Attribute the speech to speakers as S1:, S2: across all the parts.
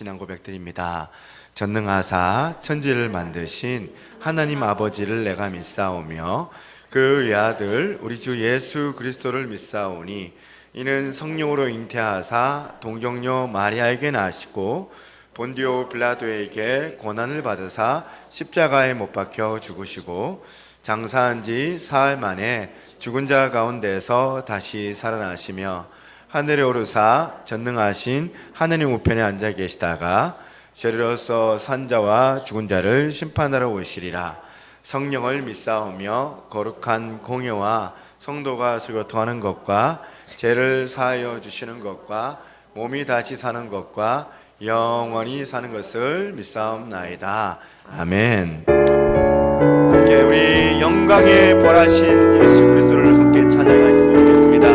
S1: 신앙 고백드립니다. 전능하사 천지를 만드신 하나님 아버지를 내가 믿사오며 그 외아들 우리 주 예수 그리스도를 믿사오니 이는 성령으로 잉태하사 동정녀 마리아에게 나시고 본디오 빌라도에게 고난을 받으사 십자가에 못 박혀 죽으시고 장사한 지 사흘 만에 죽은 자 가운데서 다시 살아나시며 하늘에 오르사 전능하신 하느님 우편에 앉아 계시다가 저리로서 산자와 죽은 자를 심판하러 오시리라. 성령을 믿사오며 거룩한 공예와 성도가 교통하는 것과 죄를 사하여 주시는 것과 몸이 다시 사는 것과 영원히 사는 것을 믿사옵나이다. 아멘. 함께 우리 영광의 벌하신 예수 그리스도를 함께 찬양하였으면 좋겠습니다.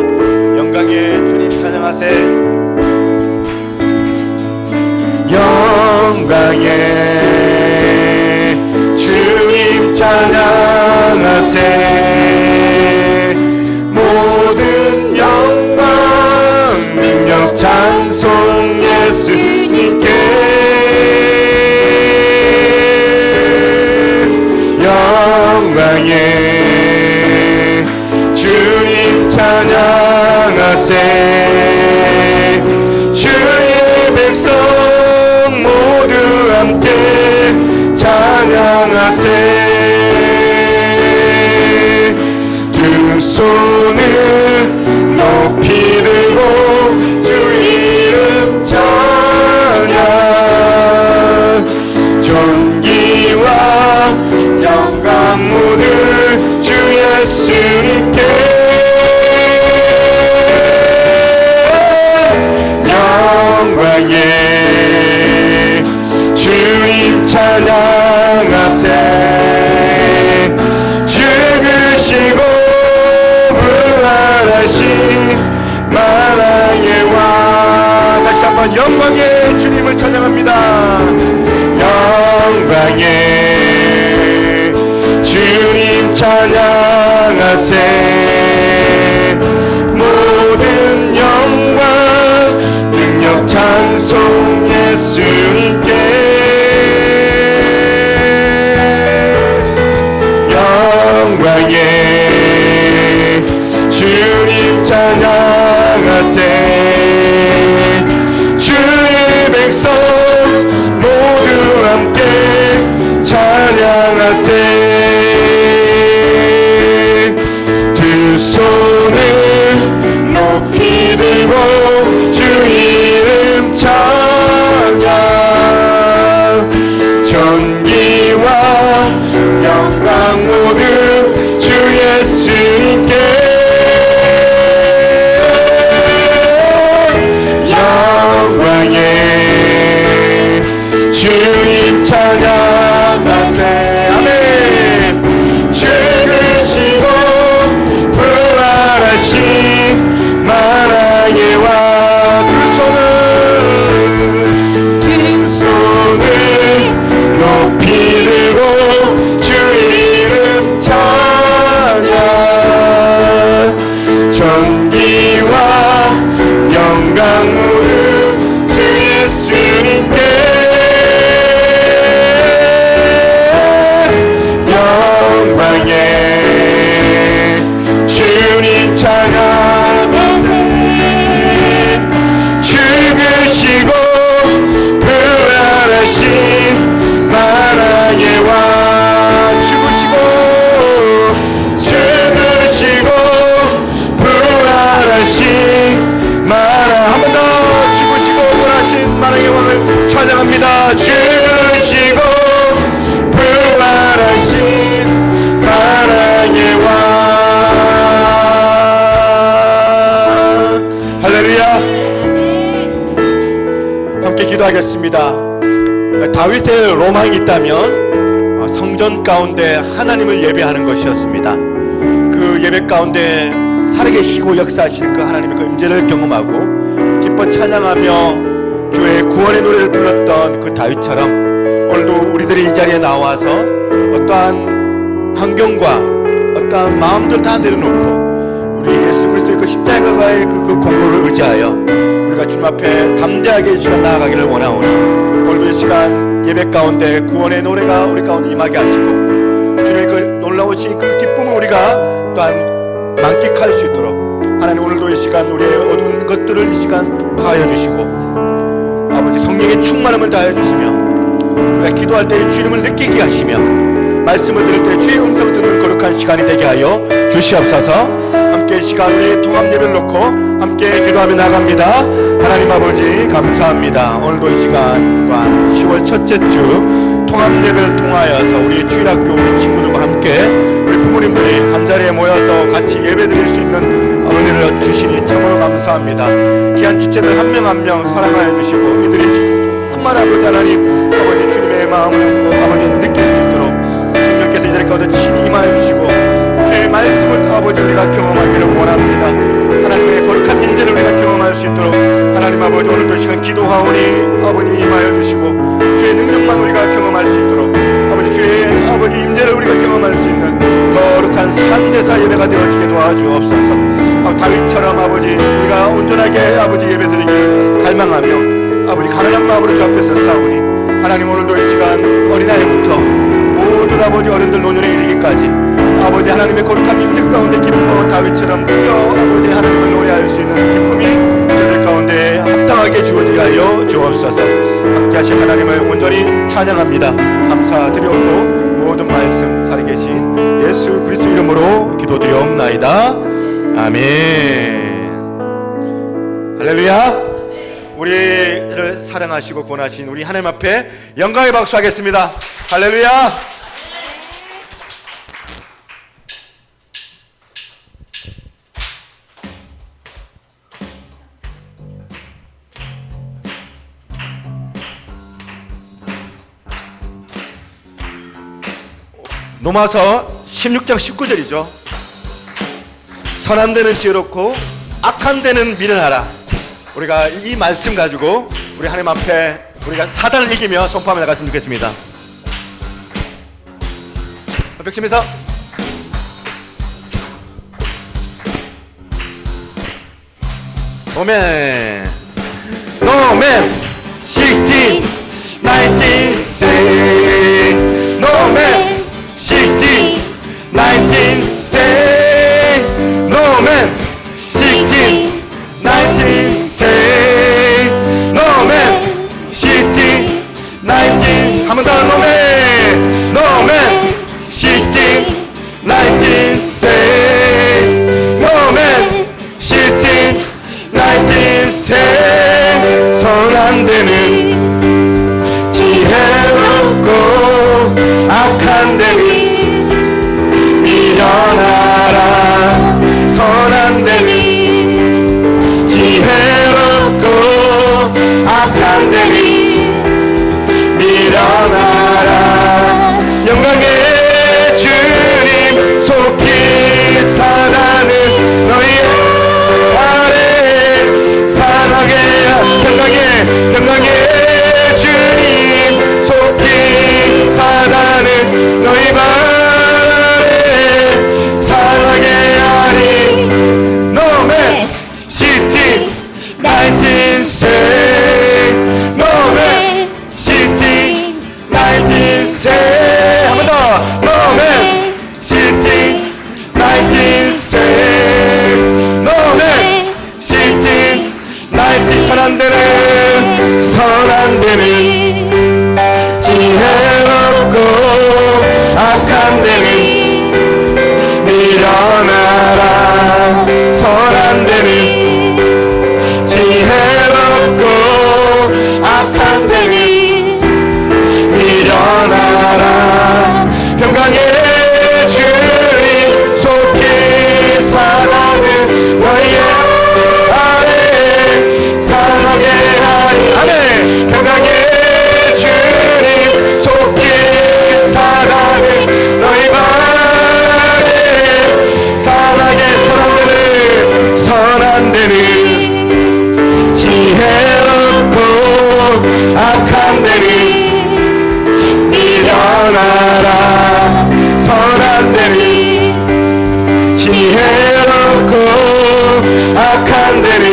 S1: 영광의 주님 찬양하세. 영광의 주님 찬양하세. 모든 영광 능력 찬송 예수님께. 영광의 주님 찬양하세. 주의 백성 모두 함께 찬양하세. 두 손을 높이 들고 주 이름 찬양. 존귀와 영광 모두 주 예수님께. 영광의 주님 찬양하세. 죽으시고 부활하신 만왕의 왕. 다시 한번 영광의 주님을 찬양합니다. 영광의 주님 찬양하세. 모든 영광 능력 찬송 예수님께. 영광의 주님 찬양하세. 주의 백성 모두 함께 찬양하세. 두 손을 높이 들고 주 이름 찬양. 존귀와 영광 모두 주 예수님께. 영광의 주님 찬양하세. 아멘. 죽으시고 부활하신 만왕의 왕. 두 손을 높이 들고 주 이름 찬양. 존귀와 영광 모두 주 예수님께. 영광의 주님 찬양하세. 죽으시고 부활하신 만왕의 왕. 죽으시고 부활하신 만왕. 한 번 더 죽으시고 부활하신 만왕의 왕을 찬양합니다. 죽으시고 부활하신 만왕의 왕. 할렐루야. 함께 기도하겠습니다. 다윗의 로망이 있다면 성전 가운데 하나님을 예배하는 것이었습니다. 그 예배 가운데 살아계시고 역사하시는 그 하나님의 그 임재를 경험하고 기뻐 찬양하며 주의 구원의 노래를 불렀던 그 다윗처럼 오늘도 우리들이 이 자리에 나와서 어떠한 환경과 어떠한 마음들 다 내려놓고 우리 예수 그리스도의 그 십자가의 그 공로를 의지하여 우리 우리가 주님 앞에 담대하게 이 시간 나아가기를 원하오니 오늘도 이 시간 예배 가운데 구원의 노래가 우리 가운데 임하게 하시고 주님의 그 놀라우신 그 기쁨을 우리가 또한 만끽할 수 있도록 하나님 오늘도 이 시간 우리의 어두운 것들을 이 시간 파하여 주시고 아버지 성령의 충만함을 다하여 주시며 우리가 기도할 때 주님을 느끼게 하시며 말씀을 들을 때 주의 음성을 듣는 거룩한 시간이 되게 하여 주시옵소서. 함께 이 시간 우리 통합 예배를 놓고 함께 기도하며 나갑니다. 하나님 아버지 감사합니다. 오늘도 이 시간 또한 10월 첫째 주 통합 예배를 통하여서 우리 주일학교 우리 친구들과 함께 우리 부모님들이 한자리에 모여서 같이 예배 드릴 수 있는 은혜를 주시니 참으로 감사합니다. 귀한 지체들 한 명 한 명 사랑하여 주시고 이들이 정말 아버지 하나님 아버지 주님의 마음을 아버지 느낄 수 있도록 성령께서 이 자리 가운데 친히 임하여 주시고 주의 말씀을 아버지 우리가 경험하기를 원합니다. 하나님의 거룩한 임재를 우리가 경험할 수 있도록 하나님 아버지 오늘도 이 시간 기도하오니 아버지 임하여 주시고 주의 능력만 우리가 경험할 수 있도록 아버지 주의 아버지 임재를 우리가 경험할 수 있는 거룩한 산제사 예배가 되어지게 도와주옵소서. 다윗처럼 아버지 우리가 온전하게 아버지 예배 드리기를 갈망하며 아버지 가난한 마음으로 주 앞에서 싸우니 하나님 오늘도 이 시간 어린아이부터 모든 아버지 어른들 노년에 이르기까지 아버지 하나님의 거룩한 임재 가운데 기뻐 다윗처럼 뛰어 아버지 하나님을 노래할 수 있는 기쁨이 저들 가운데 합당하게 주어지게 하여 주옵소서. 함께 하신 하나님을 온전히 찬양합니다. 감사드렸고 모든 말씀 살아계신 예수 그리스도 이름으로 기도드리옵나이다. 아멘. 할렐루야. 우리를 사랑하시고 구원하신 우리 하나님 앞에 영광의 박수 하겠습니다. 할렐루야. 로마서 16장 19절이죠. 선한 데는 지혜롭고 악한 데는 미련하라. 우리가 이 말씀 가지고 우리 하나님 앞에 우리가 사단을 이기며 선포하며 나갔으면 좋겠습니다. 백심에서 노맨 노맨 16 19 say 노맨 16 19 say 노맨 16 19 say 노맨 16 19 한 번 더 노맨 노맨 16 19 say 노맨 16 19 say 선한 데는 지혜롭고 악한 데는 미련하라. 선한 데는 지혜롭고 악한 데는 미련하라. 영광의 주님 속히 사랑하는 너희 아래 사랑하게 평강의 주님 속히 사랑하는 너희 아래 사랑하게 하리. 노맨 16 19 say 노맨 16 19 say 한 번 더 노맨 16 19 say 노맨 16 19 선한 데는 지혜롭고 악한 데는 미련하라. 선한 데는 지혜롭고 악한 데는 미련하라. 평강의 주님 속히 사랑하는 너희의 아래 사랑하게 하리. 아멘. 평강의 주님 속히 사랑하는 너희 아래 사랑하게. 선한 데는 지혜롭고 악한 데는 미련하라. 선한 데는 지혜롭고 악한 데는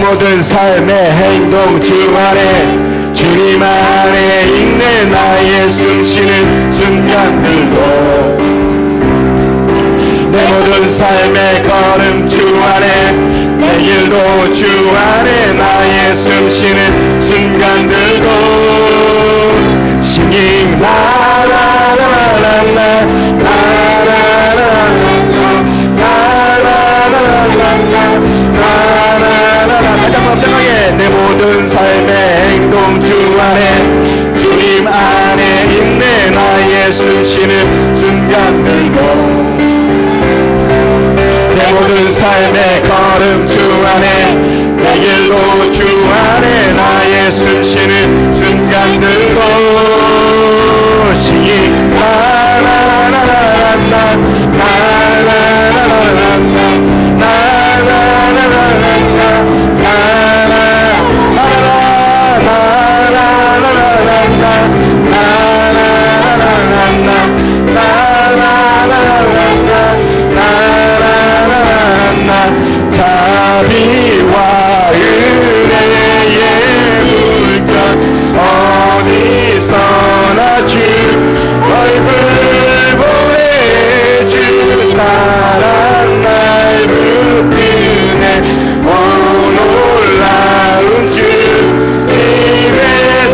S1: 모든 삶의 행동 주 안에 주님 안에 있는 나의 숨쉬는 순간들도 내 모든 삶의 걸음 주 안에 내 길도 주 안에 나의 숨쉬는 순간들도 Singing la la la la la la la la 다시 한번 편하게 내 모든 삶의 행동 주 안에 주님 안에 있네 나의 숨쉬는 순간들도 내 모든 삶의 걸음 주 안에 내 길도 주 안에 나의 숨쉬는 순간들도 Singing la la la la la la la 자비와 은혜의 물결 어디서나 주 얼굴 보내 주 사랑 날 붙드네 오 놀라운 주님의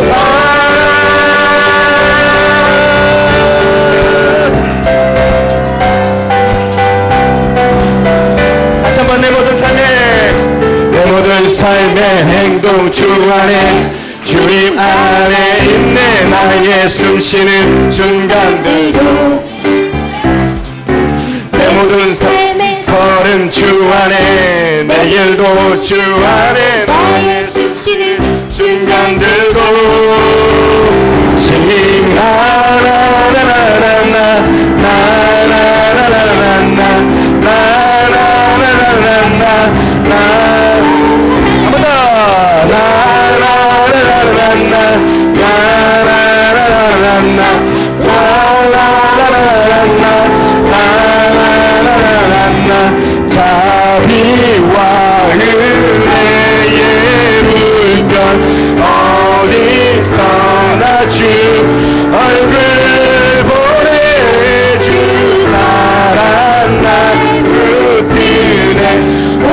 S1: 사랑 다시 한번 내 모든 삶의 행동 주 안에 주님 안에 있네 나의 숨쉬는 순간들도 내 모든 삶의 걸음 주 안에 내 길도 주 안에 나의 숨쉬는 순간들도 Singing la la la la la la la la la 자비와 은혜의 물결 어디서나 주 얼굴 보내 주 사랑 날 붙드네 오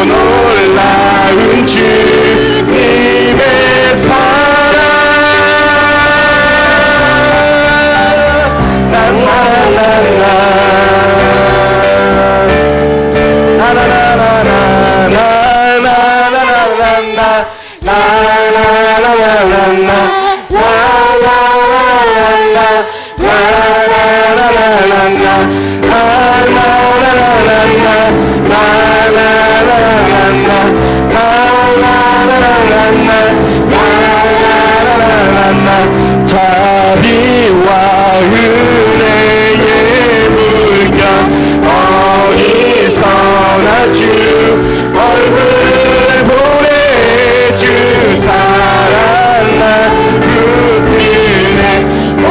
S1: 놀라운 주님의 사랑 나나나나 자비와 은혜의 물결 어디서나 주 얼굴 보내 주 사랑 날 붙드네 오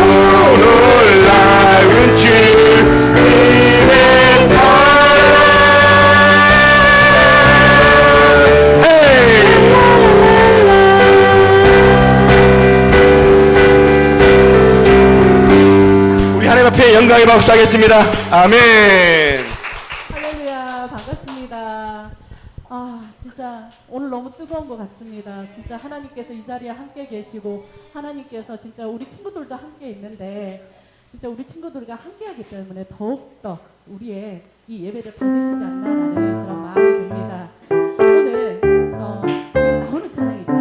S1: 놀라운 주님의 사랑 우리 하나님 앞에 영광의 박수 하겠습니다. 아멘.
S2: 할렐루야, 반갑습니다. 아, 진짜 오늘 너무 뜨거운 것 같습니다. 진짜 하나님께서 이 자리에 함께 계시고 하나님께서 진짜 우리 친구들도 함께 있는데 진짜 우리 친구들과 함께하기 때문에 더욱더 우리의 이 예배를 받으시지 않나라는 그런 마음이 듭니다. 오늘 지금 나오는 찬양 있죠?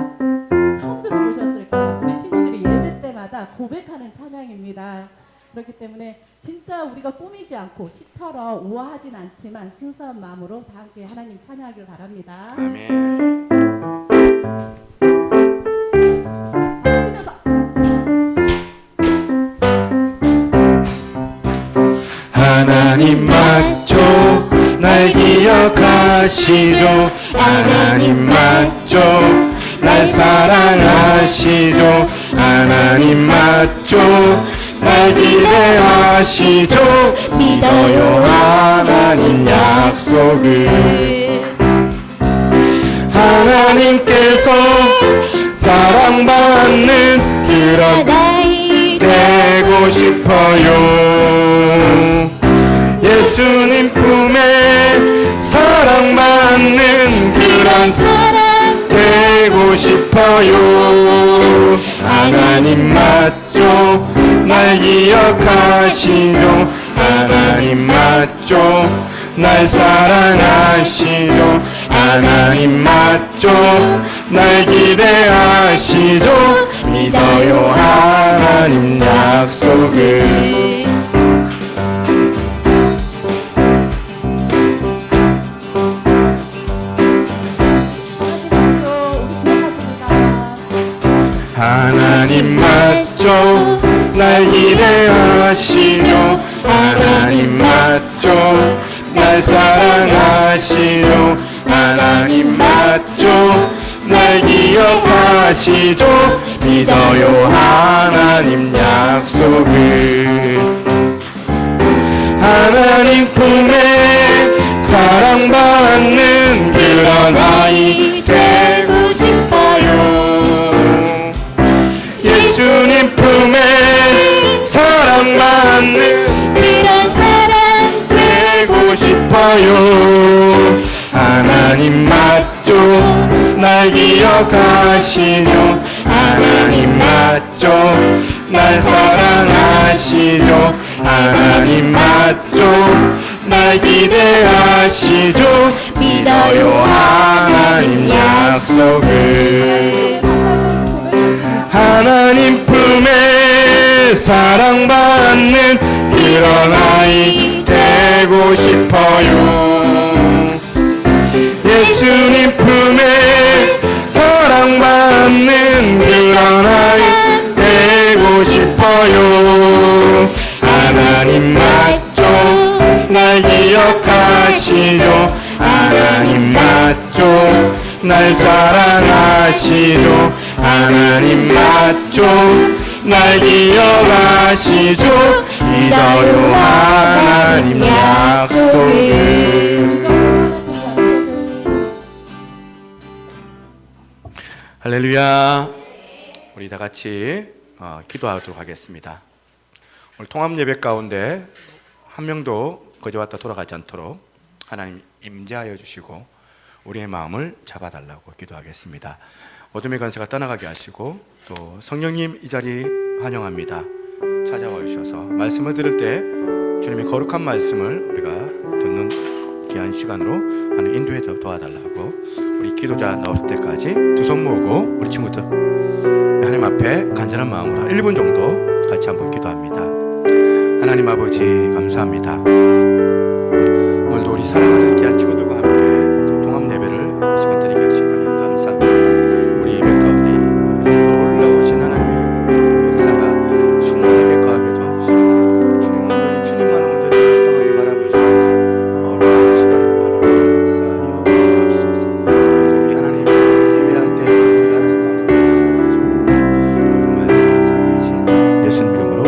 S2: 처음 들어보셨을 거예요. 우리 친구들이 예배 때마다 고백하는 찬양입니다. 그렇기 때문에 진짜 우리가 꾸미지 않고 시처럼 우아하진 않지만 순수한 마음으로 다 함께 하나님 찬양하길 바랍니다.
S1: 아멘.
S2: 치면서
S1: 하나님 맞죠 날 기억하시죠 하나님 맞죠 날 사랑하시죠 하나님 맞죠 날 기대하시죠 믿어요 하나님 약속을 하나님께서 사랑받는 그런
S3: 아이
S1: 되고 싶어요. 예수님 품에 사랑받는 그런
S3: 사랑
S1: 되고 싶어요. 하나님 맞죠? 날 기억하시죠? 하나님 맞죠? 날 사랑하시죠? 하나님 맞죠? 날 기대하시죠? 믿어요 하나님 약속을. 하나님 맞죠? 날 기대하시죠? 하나님 맞죠? 날 사랑하시죠? 하나님 맞죠? 날 기억하시죠? 믿어요 하나님 약속을. 하나님 품에 사랑받는 그런 아이 되고 싶어요. 예수님 품에 사랑받는
S3: 그런 사랑
S1: 되고 싶어요. 하나님 맞죠? 날 기억하시죠? 하나님 맞죠? 날 사랑하시죠? 하나님 맞죠? 날 기대하시죠? 믿어요 하나님 약속을. 하나님 품에 사랑받는 그런 아이 되고 싶어요. 예수님 품에 사랑받는 그런 아이 되고 싶어요. 하나님 맞죠? 날 기억하시죠? 하나님 맞죠? 날 사랑하시죠? 하나님 맞죠? 날 기억하시죠? 믿어요 하나님 약속을. 할렐루야. 우리 다 같이 기도하도록 하겠습니다. 오늘 통합 예배 가운데 한 명도 거저 왔다 돌아가지 않도록 하나님 임재하여 주시고 우리의 마음을 잡아달라고 기도하겠습니다. 어둠의 권세가 떠나가게 하시고 또 성령님 이 자리 환영합니다. 찾아와 주셔서 말씀을 들을 때 주님의 거룩한 말씀을 우리가 듣는 귀한 시간으로 하나님 인도해 도와달라고 우리 기도자 나올 때까지 두 손 모으고 우리 친구들 하나님 앞에 간절한 마음으로 1분 정도 같이 한번 기도합니다. 하나님 아버지 감사합니다. 오늘도 우리 사랑하는 귀한 친구들과 함께 통합 예배를 시간 드리게 하신 하나님 감사합니다. 우리 예배 가운데 놀라우신 하나님의 역사가 충만하게 거하게 도와주시고 주님 온전히 주님만 온전히 합당하게 바라보시고 어려운 시간을 바라보는 역사하여 주옵소서. 우리 하나님 예배할 때 우리 하나님만을 모든 말씀 살아계신 예수님 이름으로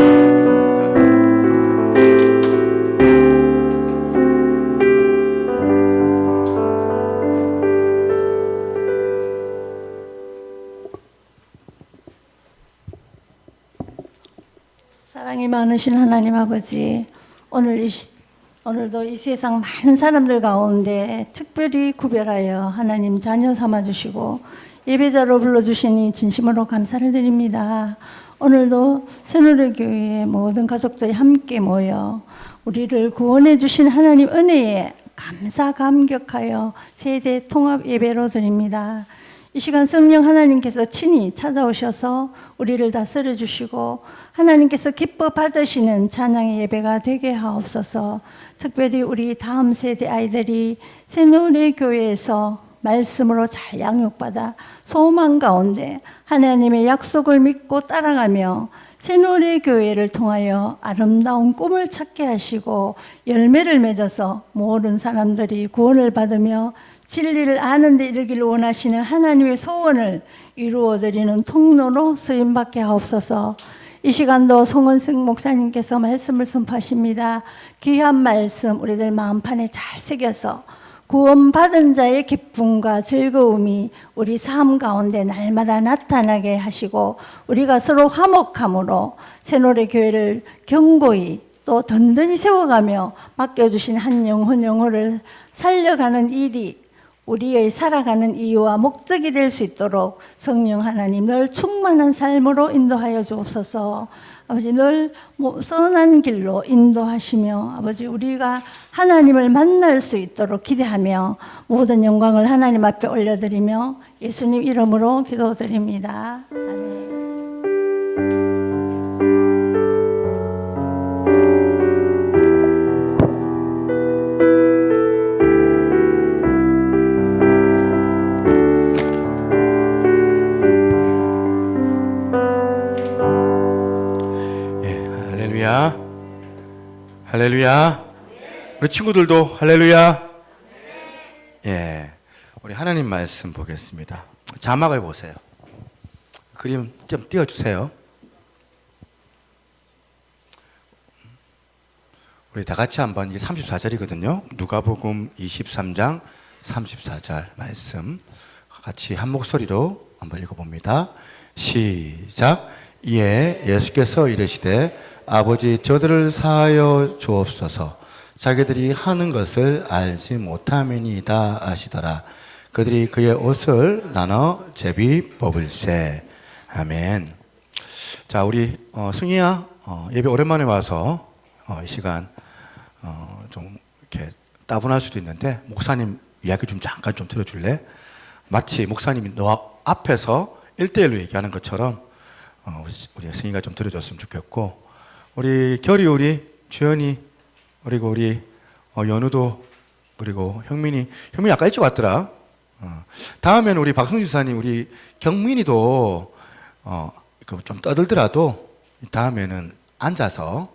S3: 사랑이 많으신 하나님 아버지, 오늘도 이 세상 많은 사람들 가운데 특별히 구별하여 하나님 자녀 삼아주시고 예배자로 불러주시니 진심으로 감사를 드립니다. 오늘도 새누리교회의 모든 가족들이 함께 모여 우리를 구원해 주신 하나님 은혜에 감사 감격하여 세대 통합 예배로 드립니다. 이 시간 성령 하나님께서 친히 찾아오셔서 우리를 다스려 주시고 하나님께서 기뻐 받으시는 찬양의 예배가 되게 하옵소서. 특별히 우리 다음 세대 아이들이 새누리교회에서 말씀으로 잘 양육받아 소망 가운데 하나님의 약속을 믿고 따라가며 새누리교회를 통하여 아름다운 꿈을 찾게 하시고 열매를 맺어서 모든 사람들이 구원을 받으며 진리를 아는 데 이르기를 원하시는 하나님의 소원을 이루어드리는 통로로 쓰임받게 하옵소서. 이 시간도 송은승 목사님께서 말씀을 선포하십니다. 귀한 말씀 우리들 마음판에 잘 새겨서 구원받은 자의 기쁨과 즐거움이 우리 삶 가운데 날마다 나타나게 하시고 우리가 서로 화목함으로 새노래 교회를 견고히 또 든든히 세워가며 맡겨주신 한 영혼 영혼을 살려가는 일이 우리의 살아가는 이유와 목적이 될 수 있도록 성령 하나님 늘 충만한 삶으로 인도하여 주옵소서. 아버지 늘 선한 길로 인도하시며 아버지 우리가 하나님을 만날 수 있도록 기대하며 모든 영광을 하나님 앞에 올려드리며 예수님 이름으로 기도드립니다. 아멘.
S1: 할렐루야. 할렐루야. 우리 친구들도 할렐루야. 예. 우리 하나님 말씀 보겠습니다. 자막을 보세요. 그림 좀 띄워주세요. 우리 다 같이 한번 이게 34절이거든요. 누가복음 23장 34절 말씀 같이 한 목소리로 한번 읽어봅니다. 시작. 이에 예수께서 이르시되 아버지 저들을 사하여 주옵소서. 자기들이 하는 것을 알지 못함이니이다 하시더라. 그들이 그의 옷을 나눠 제비 뽑을세. 아멘. 자, 우리 승희야 예배 오랜만에 와서 이 시간 좀 이렇게 따분할 수도 있는데 목사님 이야기 좀 잠깐 좀 들어줄래? 마치 목사님이 너 앞에서 1대1로 얘기하는 것처럼 우리 승희가 좀 들어줬으면 좋겠고, 우리 결이, 우리 주연이, 그리고 우리 연우도, 그리고 형민이 아까 일찍 왔더라. 다음에는 우리 박성주 지사님, 우리 경민이도 좀 떠들더라도 다음에는 앉아서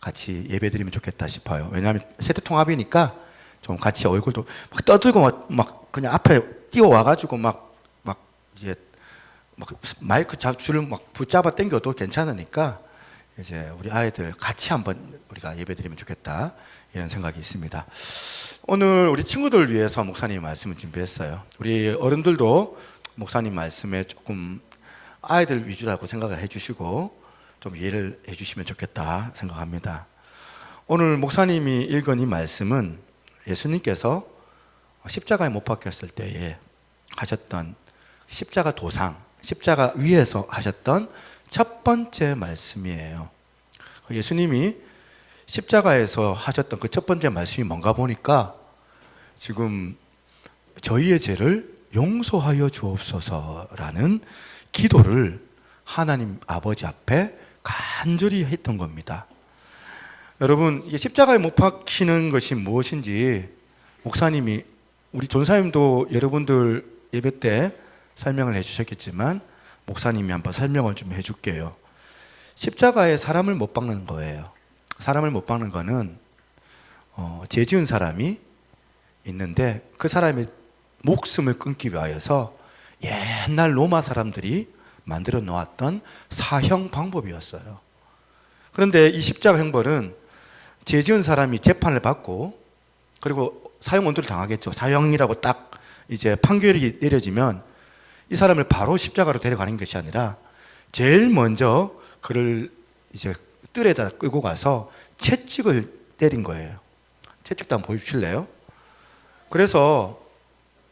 S1: 같이 예배드리면 좋겠다 싶어요. 왜냐하면 세대 통합이니까 좀 같이 얼굴도 막 떠들고 막 그냥 앞에 뛰어와가지고 막 이제 막 마이크 줄을 막 붙잡아 당겨도 괜찮으니까 이제 우리 아이들 같이 한번 우리가 예배드리면 좋겠다 이런 생각이 있습니다. 오늘 우리 친구들 위해서 목사님 말씀을 준비했어요. 우리 어른들도 목사님 말씀에 조금 아이들 위주라고 생각을 해주시고 좀 이해를 해주시면 좋겠다 생각합니다. 오늘 목사님이 읽은 이 말씀은 예수님께서 십자가에 못 박혔을 때에 하셨던 십자가 도상, 십자가 위에서 하셨던 첫 번째 말씀이에요. 예수님이 십자가에서 하셨던 그 첫 번째 말씀이 뭔가 보니까 지금 저희의 죄를 용서하여 주옵소서라는 기도를 하나님 아버지 앞에 간절히 했던 겁니다. 여러분, 이게 십자가에 못 박히는 것이 무엇인지 목사님이, 우리 전사님도 여러분들 예배 때 설명을 해주셨겠지만 목사님이 한번 설명을 좀 해줄게요. 십자가에 사람을 못 박는 거예요. 사람을 못 박는 거는 죄 지은 사람이 있는데 그 사람의 목숨을 끊기 위하여서 옛날 로마 사람들이 만들어 놓았던 사형 방법이었어요. 그런데 이 십자가 형벌은 죄 지은 사람이 재판을 받고 그리고 사형 원도를 당하겠죠. 사형이라고 딱 이제 판결이 내려지면 이 사람을 바로 십자가로 데려가는 것이 아니라 제일 먼저 그를 이제 뜰에다 끌고 가서 채찍을 때린 거예요. 채찍도 한번 보여주실래요? 그래서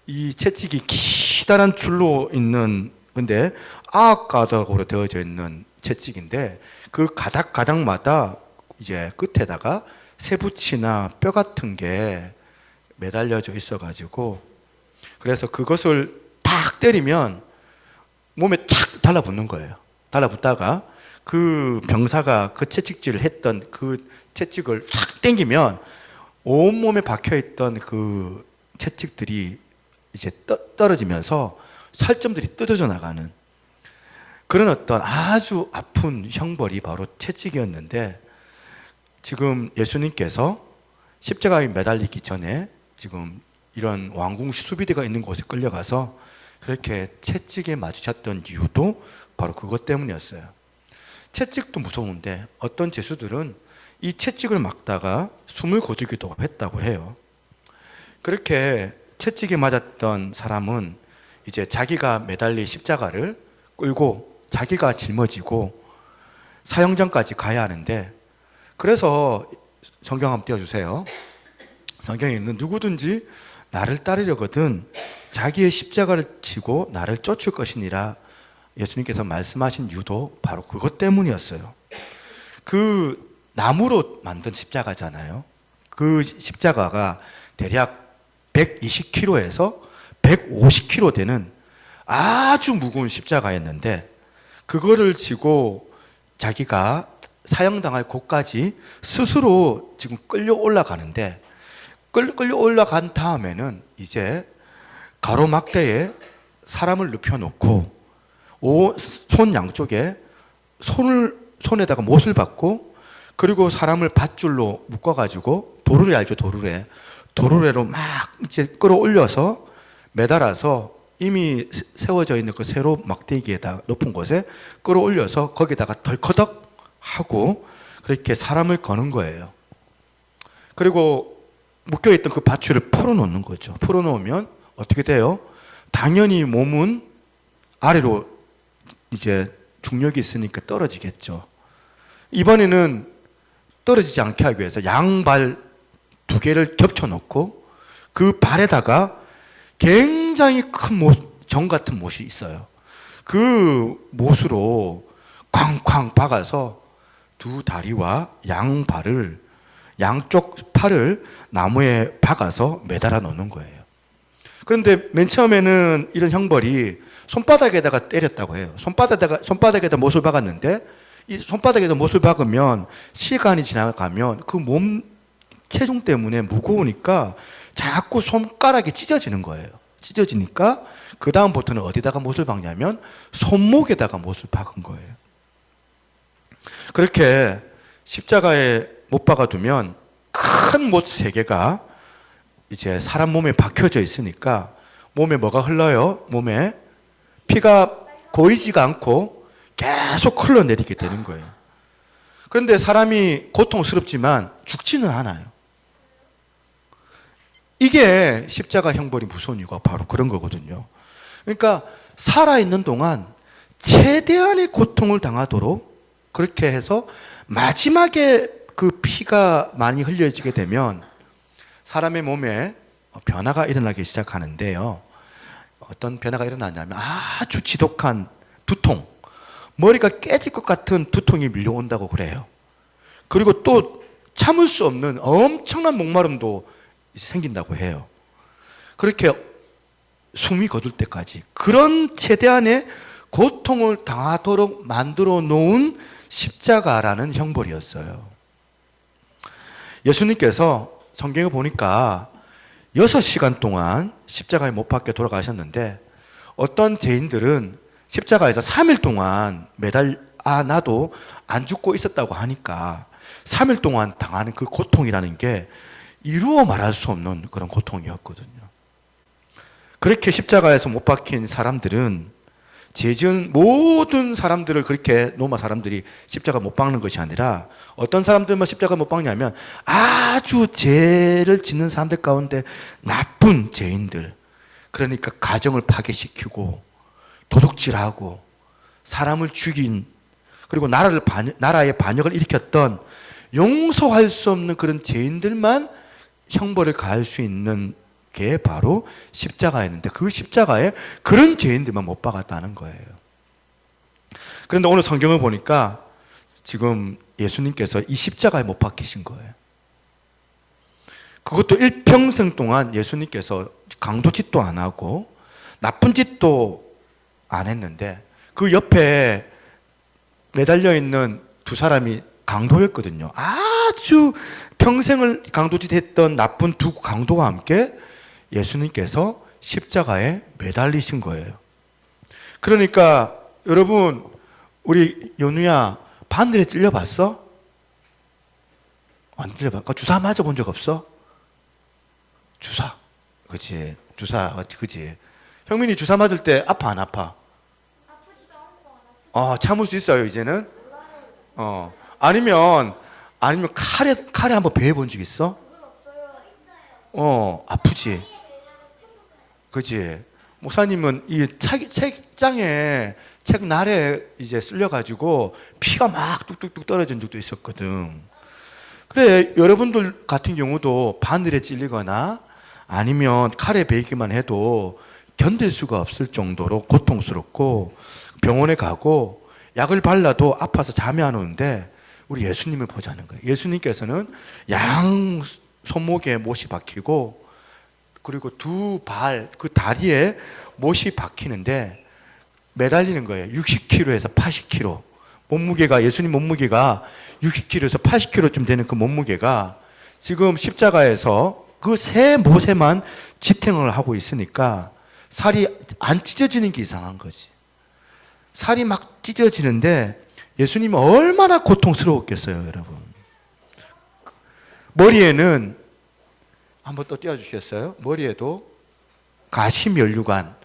S1: 이 채찍이 기다란 줄로 있는, 근데 아악가닥으로 되어져 있는 채찍인데 그 가닥가닥마다 이제 끝에다가 쇠붙이나 뼈 같은 게 매달려져 있어가지고, 그래서 그것을 탁 때리면 몸에 착 달라붙는 거예요. 달라붙다가 그 병사가 그 채찍질을 했던 그 채찍을 탁 당기면 온몸에 박혀있던 그 채찍들이 이제 떨어지면서 살점들이 뜯어져 나가는 그런 어떤 아주 아픈 형벌이 바로 채찍이었는데, 지금 예수님께서 십자가에 매달리기 전에 지금 이런 왕궁 수비대가 있는 곳에 끌려가서 그렇게 채찍에 맞으셨던 이유도 바로 그것 때문이었어요. 채찍도 무서운데 어떤 죄수들은 이 채찍을 막다가 숨을 거두기도 했다고 해요. 그렇게 채찍에 맞았던 사람은 이제 자기가 매달린 십자가를 끌고 자기가 짊어지고 사형장까지 가야 하는데, 그래서 성경 한번 띄워주세요. 성경에 있는 누구든지 나를 따르려거든 자기의 십자가를 지고 나를 쫓을 것이니라 예수님께서 말씀하신 이유도 바로 그것 때문이었어요. 그 나무로 만든 십자가잖아요. 그 십자가가 대략 120kg에서 150kg 되는 아주 무거운 십자가였는데, 그거를 지고 자기가 사형당할 곳까지 스스로 지금 끌려 올라가는데, 끌려 올라간 다음에는 이제 가로막대에 사람을 눕혀놓고 손 양쪽에 손에다가 못을 박고, 그리고 사람을 밧줄로 묶어가지고 도르래 알죠? 도르래로 막 이제 끌어올려서 매달아서 이미 세워져 있는 그 세로 막대기에다 높은 곳에 끌어올려서 거기다가 덜커덕 하고 그렇게 사람을 거는 거예요. 그리고 묶여있던 그 밧줄을 풀어놓는 거죠. 풀어놓으면 어떻게 돼요? 당연히 몸은 아래로 이제 중력이 있으니까 떨어지겠죠. 이번에는 떨어지지 않게 하기 위해서 양발 2개를 겹쳐놓고 그 발에다가 굉장히 큰 정 같은 못이 있어요. 그 못으로 쾅쾅 박아서 두 다리와 양쪽 팔을 나무에 박아서 매달아 놓는 거예요. 그런데 맨 처음에는 이런 형벌이 손바닥에다가 때렸다고 해요. 손바닥에다 못을 박았는데, 이 손바닥에다 못을 박으면 시간이 지나가면 그 몸 체중 때문에 무거우니까 자꾸 손가락이 찢어지는 거예요. 찢어지니까 그 다음부터는 어디다가 못을 박냐면 손목에다가 못을 박은 거예요. 그렇게 십자가에 못 박아두면 큰 못 3개가 이제 사람 몸에 박혀져 있으니까 몸에 뭐가 흘러요? 몸에 피가 고이지가 않고 계속 흘러내리게 되는 거예요. 그런데 사람이 고통스럽지만 죽지는 않아요. 이게 십자가 형벌이 무서운 이유가 바로 그런 거거든요. 그러니까 살아있는 동안 최대한의 고통을 당하도록 그렇게 해서 마지막에 그 피가 많이 흘려지게 되면 사람의 몸에 변화가 일어나기 시작하는데요. 어떤 변화가 일어나냐면 아주 지독한 두통, 머리가 깨질 것 같은 두통이 밀려온다고 그래요. 그리고 또 참을 수 없는 엄청난 목마름도 생긴다고 해요. 그렇게 숨이 거둘 때까지 그런 최대한의 고통을 당하도록 만들어 놓은 십자가라는 형벌이었어요. 예수님께서 성경에 보니까 6시간 동안 십자가에 못 박혀 돌아가셨는데, 어떤 죄인들은 십자가에서 3일 동안 매달아놔도 안 죽고 있었다고 하니까 3일 동안 당하는 그 고통이라는 게 이루어 말할 수 없는 그런 고통이었거든요. 그렇게 십자가에서 못 박힌 사람들은 죄 지은 모든 사람들을 그렇게 로마 사람들이 십자가 못 박는 것이 아니라, 어떤 사람들만 십자가 못 박냐면 아주 죄를 짓는 사람들 가운데 나쁜 죄인들, 그러니까 가정을 파괴시키고 도둑질하고 사람을 죽인, 그리고 나라의 반역을 일으켰던 용서할 수 없는 그런 죄인들만 형벌을 가할 수 있는 게 바로 십자가였는데, 그 십자가에 그런 죄인들만 못 박았다는 거예요. 그런데 오늘 성경을 보니까 지금 예수님께서 이 십자가에 못 박히신 거예요. 그것도 일평생 동안 예수님께서 강도 짓도 안 하고 나쁜 짓도 안 했는데, 그 옆에 매달려 있는 2사람이 강도였거든요. 아주 평생을 강도짓 했던 나쁜 2 강도와 함께 예수님께서 십자가에 매달리신 거예요. 그러니까 여러분, 우리 연우야 바늘에 찔려봤어? 안 찔려봐? 주사 맞아본 적 없어? 주사, 그치? 주사, 그치? 형민이 주사 맞을 때 아파 안 아파? 참을 수 있어요 이제는? 아니면 칼에 한번 베어본 적 있어? 아프지. 그지? 목사님은 이 책장에 책 날에 이제 쓸려가지고 피가 막 뚝뚝뚝 떨어진 적도 있었거든. 그래, 여러분들 같은 경우도 바늘에 찔리거나 아니면 칼에 베이기만 해도 견딜 수가 없을 정도로 고통스럽고 병원에 가고 약을 발라도 아파서 잠이 안 오는데 우리 예수님을 보자는 거예요. 예수님께서는 양 손목에 못이 박히고 그리고 두 발, 그 다리에 못이 박히는데 매달리는 거예요. 60kg에서 80kg. 몸무게가, 예수님 몸무게가 60kg에서 80kg쯤 되는 그 몸무게가 지금 십자가에서 그 세 못에만 지탱을 하고 있으니까 살이 안 찢어지는 게 이상한 거지. 살이 막 찢어지는데 예수님이 얼마나 고통스러웠겠어요, 여러분. 머리에는 한번 또 띄워주시겠어요? 머리에도 가시면류관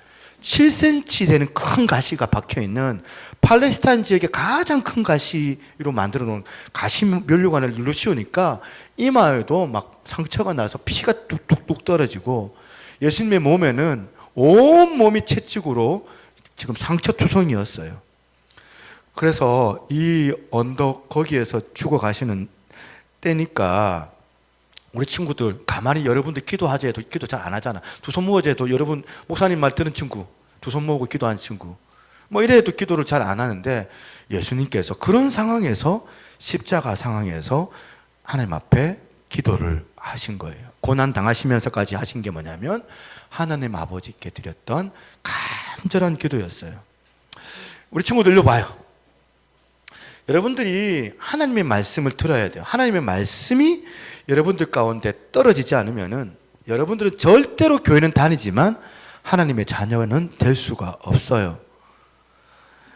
S1: 7cm 되는 큰 가시가 박혀있는 팔레스타인 지역의 가장 큰 가시로 만들어 놓은 가시면류관을 누르시우니까 이마에도 막 상처가 나서 피가 뚝뚝뚝 떨어지고 예수님의 몸에는 온 몸이 채찍으로 지금 상처투성이었어요. 그래서 이 언덕 거기에서 죽어가시는 때니까 우리 친구들 가만히 여러분들 기도하자 해도 기도 잘 안 하잖아. 두 손 모으자 해도 여러분 목사님 말 들은 친구, 두 손 모으고 기도하는 친구 뭐 이래 해도 기도를 잘 안 하는데 예수님께서 그런 상황에서 십자가 상황에서 하나님 앞에 기도를 하신 거예요. 고난 당하시면서까지 하신 게 뭐냐면 하나님 아버지께 드렸던 간절한 기도였어요. 우리 친구들로 봐요. 여러분들이 하나님의 말씀을 들어야 돼요. 하나님의 말씀이 여러분들 가운데 떨어지지 않으면은 여러분들은 절대로 교회는 다니지만 하나님의 자녀는 될 수가 없어요.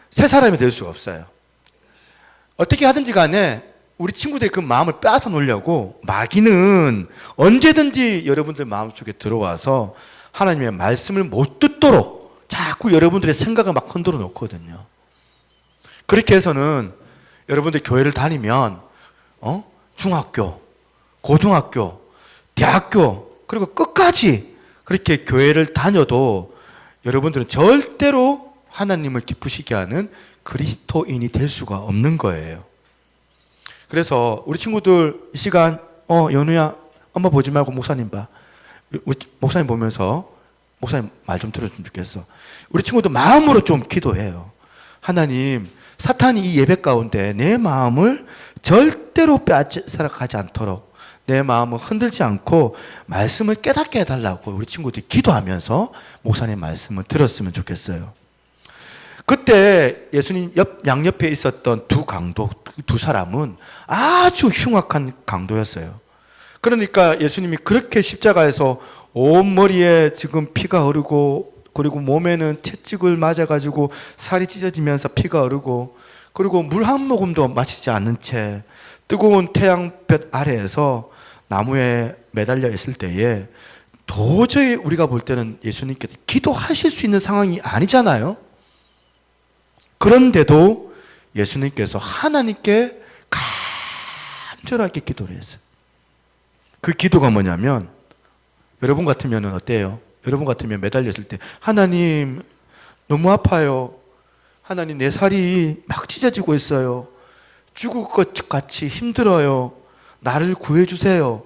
S1: 새 사람이 될 수가 없어요. 어떻게 하든지 간에 우리 친구들의 그 마음을 빼앗아 놓으려고 마귀는 언제든지 여러분들 마음속에 들어와서 하나님의 말씀을 못 듣도록 자꾸 여러분들의 생각을 막 흔들어 놓거든요. 그렇게 해서는 여러분들 교회를 다니면 중학교, 고등학교, 대학교 그리고 끝까지 그렇게 교회를 다녀도 여러분들은 절대로 하나님을 기쁘시게 하는 그리스도인이 될 수가 없는 거예요. 그래서 우리 친구들 이 시간 연우야 엄마 보지 말고 목사님 봐. 목사님 보면서 목사님 말 좀 들어주면 좋겠어. 우리 친구들 마음으로 좀 기도해요. 하나님, 사탄이 이 예배 가운데 내 마음을 절대로 빼앗아가지 않도록 내 마음을 흔들지 않고 말씀을 깨닫게 해달라고 우리 친구들이 기도하면서 목사님 말씀을 들었으면 좋겠어요. 그때 예수님 양옆에 있었던 두 사람은 아주 흉악한 강도였어요. 그러니까 예수님이 그렇게 십자가에서 온 머리에 지금 피가 흐르고 그리고 몸에는 채찍을 맞아가지고 살이 찢어지면서 피가 흐르고 그리고 물 한 모금도 마시지 않는 채 뜨거운 태양볕 아래에서 나무에 매달려 있을 때에 도저히 우리가 볼 때는 예수님께서 기도하실 수 있는 상황이 아니잖아요. 그런데도 예수님께서 하나님께 간절하게 기도를 했어요. 그 기도가 뭐냐면 여러분 같으면 어때요? 여러분 같으면 매달렸을 때 하나님 너무 아파요. 하나님 내 살이 막 찢어지고 있어요. 죽을 것 같이 힘들어요. 나를 구해주세요.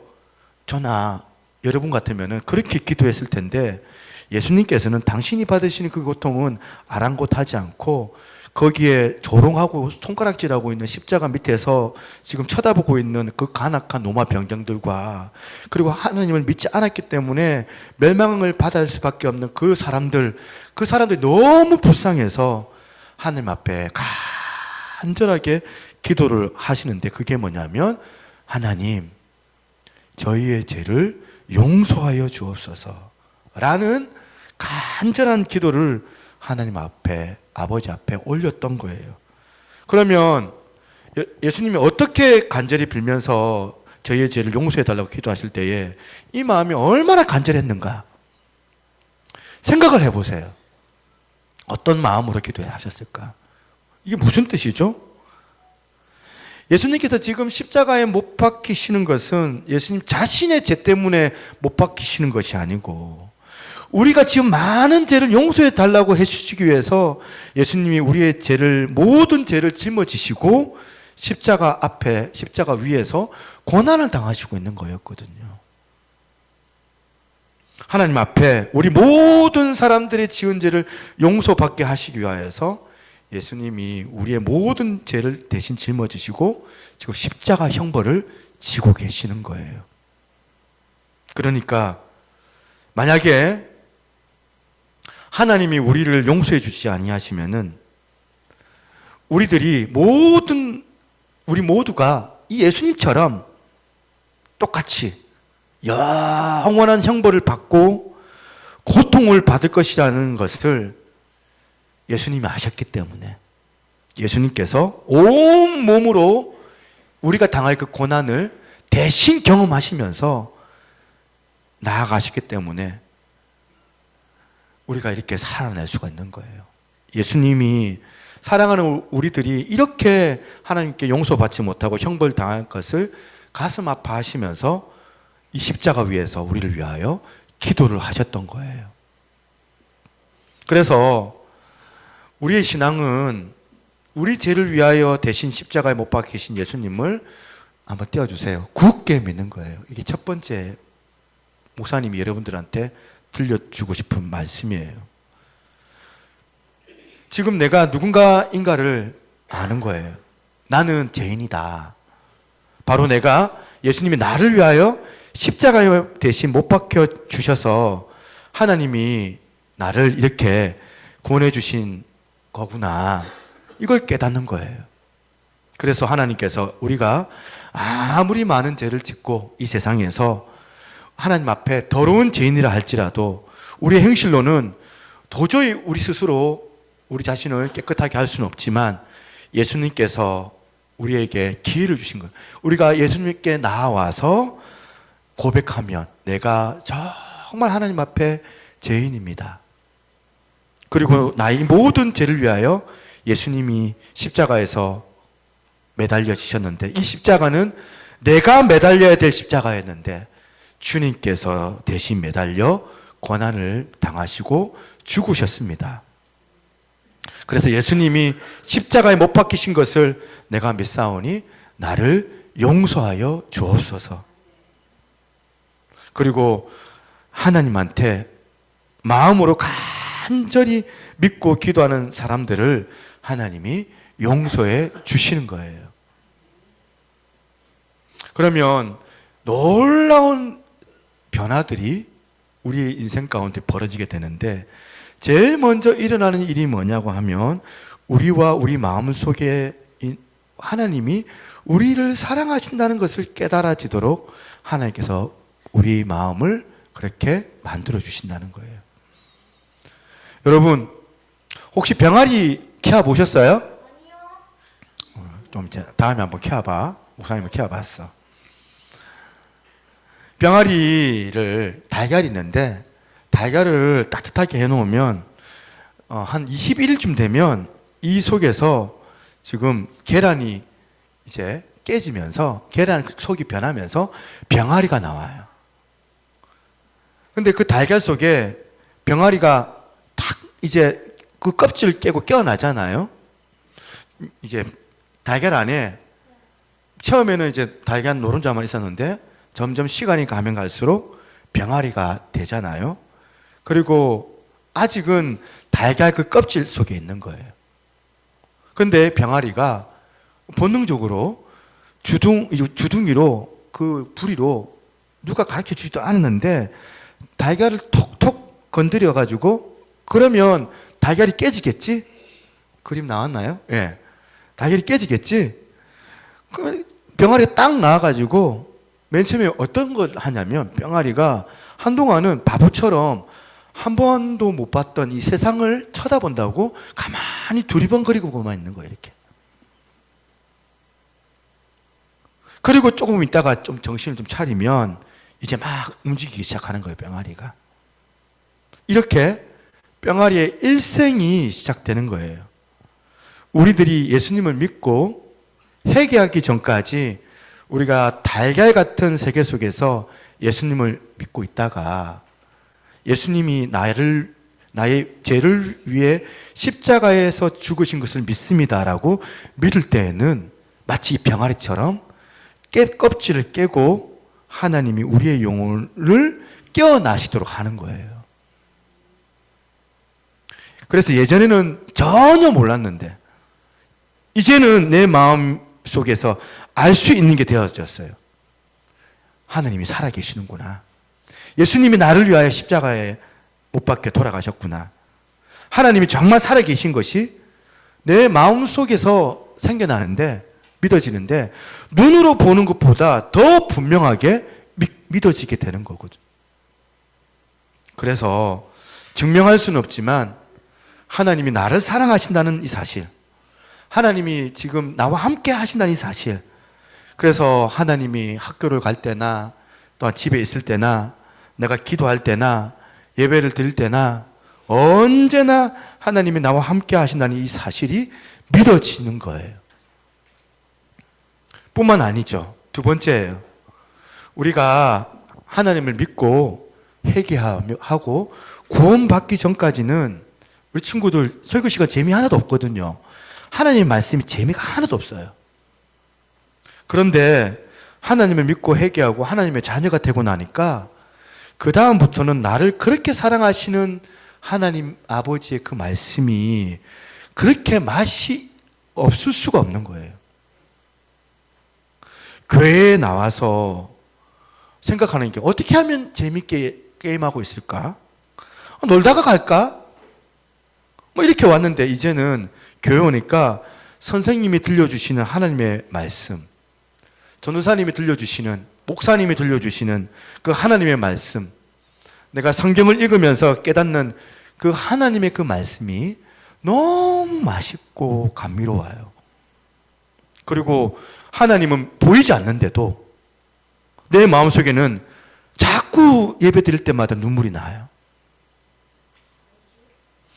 S1: 저나 여러분 같으면 그렇게 기도했을 텐데 예수님께서는 당신이 받으시는 그 고통은 아랑곳하지 않고 거기에 조롱하고 손가락질하고 있는 십자가 밑에서 지금 쳐다보고 있는 그 간악한 로마 병정들과 그리고 하나님을 믿지 않았기 때문에 멸망을 받을 수밖에 없는 그 사람들이 너무 불쌍해서 하나님 앞에 간절하게 기도를 하시는데 그게 뭐냐면 하나님 저희의 죄를 용서하여 주옵소서 라는 간절한 기도를 하나님 앞에 아버지 앞에 올렸던 거예요. 그러면 예수님이 어떻게 간절히 빌면서 저희의 죄를 용서해 달라고 기도하실 때에 이 마음이 얼마나 간절했는가 생각을 해보세요. 어떤 마음으로 기도하셨을까? 이게 무슨 뜻이죠? 예수님께서 지금 십자가에 못 박히시는 것은 예수님 자신의 죄 때문에 못 박히시는 것이 아니고 우리가 지금 많은 죄를 용서해 달라고 해주시기 위해서 예수님이 우리의 죄를, 모든 죄를 짊어지시고 십자가 앞에, 십자가 위에서 고난을 당하시고 있는 거였거든요. 하나님 앞에 우리 모든 사람들의 지은 죄를 용서받게 하시기 위하여서 예수님이 우리의 모든 죄를 대신 짊어지시고 지금 십자가 형벌을 지고 계시는 거예요. 그러니까 만약에 하나님이 우리를 용서해 주지 아니하시면은 우리 모두가 이 예수님처럼 똑같이 영원한 형벌을 받고 고통을 받을 것이라는 것을 예수님이 아셨기 때문에 예수님께서 온 몸으로 우리가 당할 그 고난을 대신 경험하시면서 나아가셨기 때문에 우리가 이렇게 살아낼 수가 있는 거예요. 예수님이 사랑하는 우리들이 이렇게 하나님께 용서받지 못하고 형벌 당할 것을 가슴 아파하시면서 이 십자가 위에서 우리를 위하여 기도를 하셨던 거예요. 그래서 우리의 신앙은 우리 죄를 위하여 대신 십자가에 못 박히신 예수님을 한번 띄워주세요. 굳게 믿는 거예요. 이게 첫 번째 목사님이 여러분들한테 들려주고 싶은 말씀이에요. 지금 내가 누군가인가를 아는 거예요. 나는 죄인이다. 바로 내가 예수님이 나를 위하여 십자가에 대신 못 박혀 주셔서 하나님이 나를 이렇게 구원해 주신 거구나. 이걸 깨닫는 거예요. 그래서 하나님께서 우리가 아무리 많은 죄를 짓고 이 세상에서 하나님 앞에 더러운 죄인이라 할지라도 우리의 행실로는 도저히 우리 스스로 우리 자신을 깨끗하게 할 수는 없지만 예수님께서 우리에게 기회를 주신 거예요. 우리가 예수님께 나와서 고백하면 내가 정말 하나님 앞에 죄인입니다. 그리고 나의 모든 죄를 위하여 예수님이 십자가에서 매달려지셨는데 이 십자가는 내가 매달려야 될 십자가였는데 주님께서 대신 매달려 고난을 당하시고 죽으셨습니다. 그래서 예수님이 십자가에 못 박히신 것을 내가 믿사오니 나를 용서하여 주옵소서. 그리고 하나님한테 마음으로 간절히 믿고 기도하는 사람들을 하나님이 용서해 주시는 거예요. 그러면 놀라운 변화들이 우리의 인생 가운데 벌어지게 되는데 제일 먼저 일어나는 일이 뭐냐고 하면 우리와 우리 마음 속에 하나님이 우리를 사랑하신다는 것을 깨달아지도록 하나님께서 우리 마음을 그렇게 만들어 주신다는 거예요. 여러분 혹시 병아리 키워 보셨어요? 아니요. 좀 다음에 한번 키워봐. 목사님은 키워봤어. 병아리를 달걀이 있는데 달걀을 따뜻하게 해놓으면 한 21일쯤 되면 이 속에서 지금 계란이 이제 깨지면서 계란 속이 변하면서 병아리가 나와요. 근데 그 달걀 속에 병아리가 탁 이제 그 껍질을 깨고 깨어나잖아요. 이제 달걀 안에 처음에는 이제 달걀 노른자만 있었는데 점점 시간이 가면 갈수록 병아리가 되잖아요. 그리고 아직은 달걀 그 껍질 속에 있는 거예요. 근데 병아리가 본능적으로 주둥이로 그 부리로 누가 가르쳐 주지도 않았는데 달걀을 톡톡 건드려 가지고 그러면 달걀이 깨지겠지? 그림 나왔나요? 예. 달걀이 깨지겠지? 그 병아리가 딱 나와가지고 맨 처음에 어떤 걸 하냐면 병아리가 한동안은 바보처럼 한 번도 못 봤던 이 세상을 쳐다본다고 가만히 두리번거리고만 있는 거예요. 이렇게. 그리고 조금 있다가 좀 정신을 좀 차리면 이제 막 움직이기 시작하는 거예요. 병아리가. 이렇게 병아리의 일생이 시작되는 거예요. 우리들이 예수님을 믿고 회개하기 전까지 우리가 달걀 같은 세계 속에서 예수님을 믿고 있다가 예수님이 나의 죄를 위해 십자가에서 죽으신 것을 믿습니다라고 믿을 때에는 마치 이 병아리처럼 껍질을 깨고 하나님이 우리의 영혼을 깨어나시도록 하는 거예요. 그래서 예전에는 전혀 몰랐는데 이제는 내 마음 속에서 알 수 있는 게 되어졌어요. 하나님이 살아계시는구나. 예수님이 나를 위하여 십자가에 못 박혀 돌아가셨구나. 하나님이 정말 살아계신 것이 내 마음 속에서 생겨나는데, 믿어지는데 눈으로 보는 것보다 더 분명하게 믿어지게 되는 거거든. 그래서 증명할 수는 없지만 하나님이 나를 사랑하신다는 이 사실, 하나님이 지금 나와 함께 하신다는 이 사실, 그래서 하나님이 학교를 갈 때나 또한 집에 있을 때나 내가 기도할 때나 예배를 드릴 때나 언제나 하나님이 나와 함께 하신다는 이 사실이 믿어지는 거예요. 뿐만 아니죠. 두 번째예요. 우리가 하나님을 믿고 회개하고 구원받기 전까지는 우리 친구들 설교 시간 재미 하나도 없거든요. 하나님의 말씀이 재미가 하나도 없어요. 그런데 하나님을 믿고 회개하고 하나님의 자녀가 되고 나니까 그 다음부터는 나를 그렇게 사랑하시는 하나님 아버지의 그 말씀이 그렇게 맛이 없을 수가 없는 거예요. 교회에 나와서 생각하는 게 어떻게 하면 재밌게 게임하고 있을까? 놀다가 갈까? 뭐 이렇게 왔는데 이제는 교회 오니까 선생님이 들려주시는 하나님의 말씀, 전도사님이 들려주시는, 목사님이 들려주시는 그 하나님의 말씀, 내가 성경을 읽으면서 깨닫는 그 하나님의 그 말씀이 너무 맛있고 감미로워요. 그리고 하나님은 보이지 않는데도 내 마음속에는 자꾸 예배 드릴 때마다 눈물이 나요.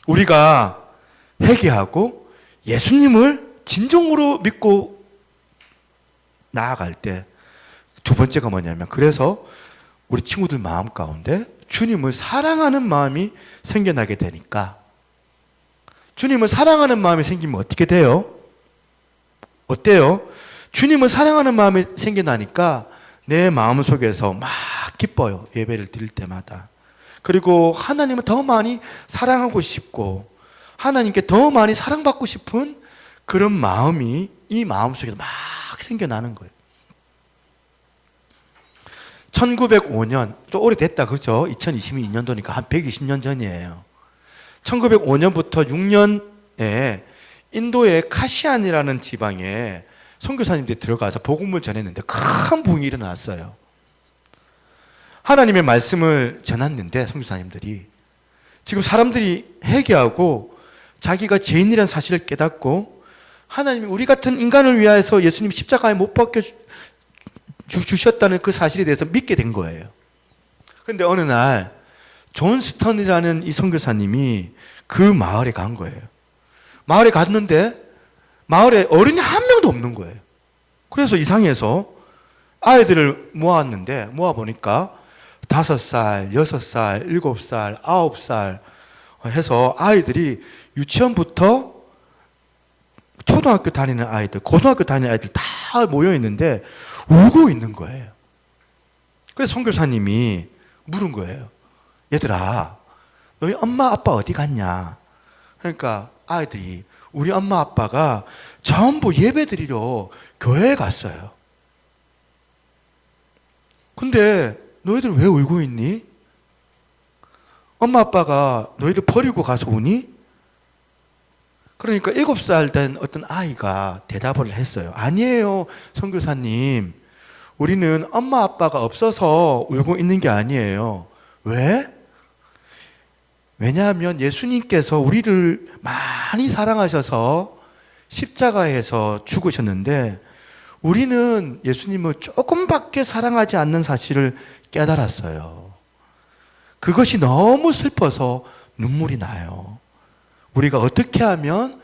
S1: 우리가 회개하고 예수님을 진정으로 믿고 나아갈 때 두 번째가 뭐냐면, 그래서 우리 친구들 마음 가운데 주님을 사랑하는 마음이 생겨나게 되니까, 주님을 사랑하는 마음이 생기면 어떻게 돼요? 어때요? 주님을 사랑하는 마음이 생겨나니까 내 마음 속에서 막 기뻐요. 예배를 드릴 때마다. 그리고 하나님을 더 많이 사랑하고 싶고 하나님께 더 많이 사랑받고 싶은 그런 마음이 이 마음 속에서 막 생겨나는 거예요. 1905년, 좀 오래됐다, 그죠? 2022년도니까 한 120년 전이에요. 1905년부터 6년에 인도의 카시안이라는 지방에 선교사님들이 들어가서 복음을 전했는데 큰 부흥이 일어났어요. 하나님의 말씀을 전했는데 선교사님들이 지금 사람들이 회개하고 자기가 죄인이라는 사실을 깨닫고 하나님이 우리 같은 인간을 위하여서 예수님 십자가에 못 박혀 주셨다는 그 사실에 대해서 믿게 된 거예요. 그런데 어느 날 존 스턴이라는 이 선교사님이 그 마을에 간 거예요. 마을에 갔는데 마을에 어른이 한 명도 없는 거예요. 그래서 이상해서 아이들을 모았는데 모아보니까 5살, 6살, 7살, 9살 해서 아이들이 유치원부터 초등학교 다니는 아이들, 고등학교 다니는 아이들 다 모여 있는데 울고 있는 거예요. 그래서 선교사님이 물은 거예요. 얘들아, 너희 엄마 아빠 어디 갔냐? 그러니까 아이들이 우리 엄마 아빠가 전부 예배 드리러 교회에 갔어요. 근데 너희들 왜 울고 있니? 엄마 아빠가 너희들 버리고 가서 우니? 그러니까 7살 된 어떤 아이가 대답을 했어요. 아니에요, 선교사님. 우리는 엄마 아빠가 없어서 울고 있는 게 아니에요. 왜? 왜냐하면 예수님께서 우리를 많이 사랑하셔서 십자가에서 죽으셨는데 우리는 예수님을 조금밖에 사랑하지 않는 사실을 깨달았어요. 그것이 너무 슬퍼서 눈물이 나요. 우리가 어떻게 하면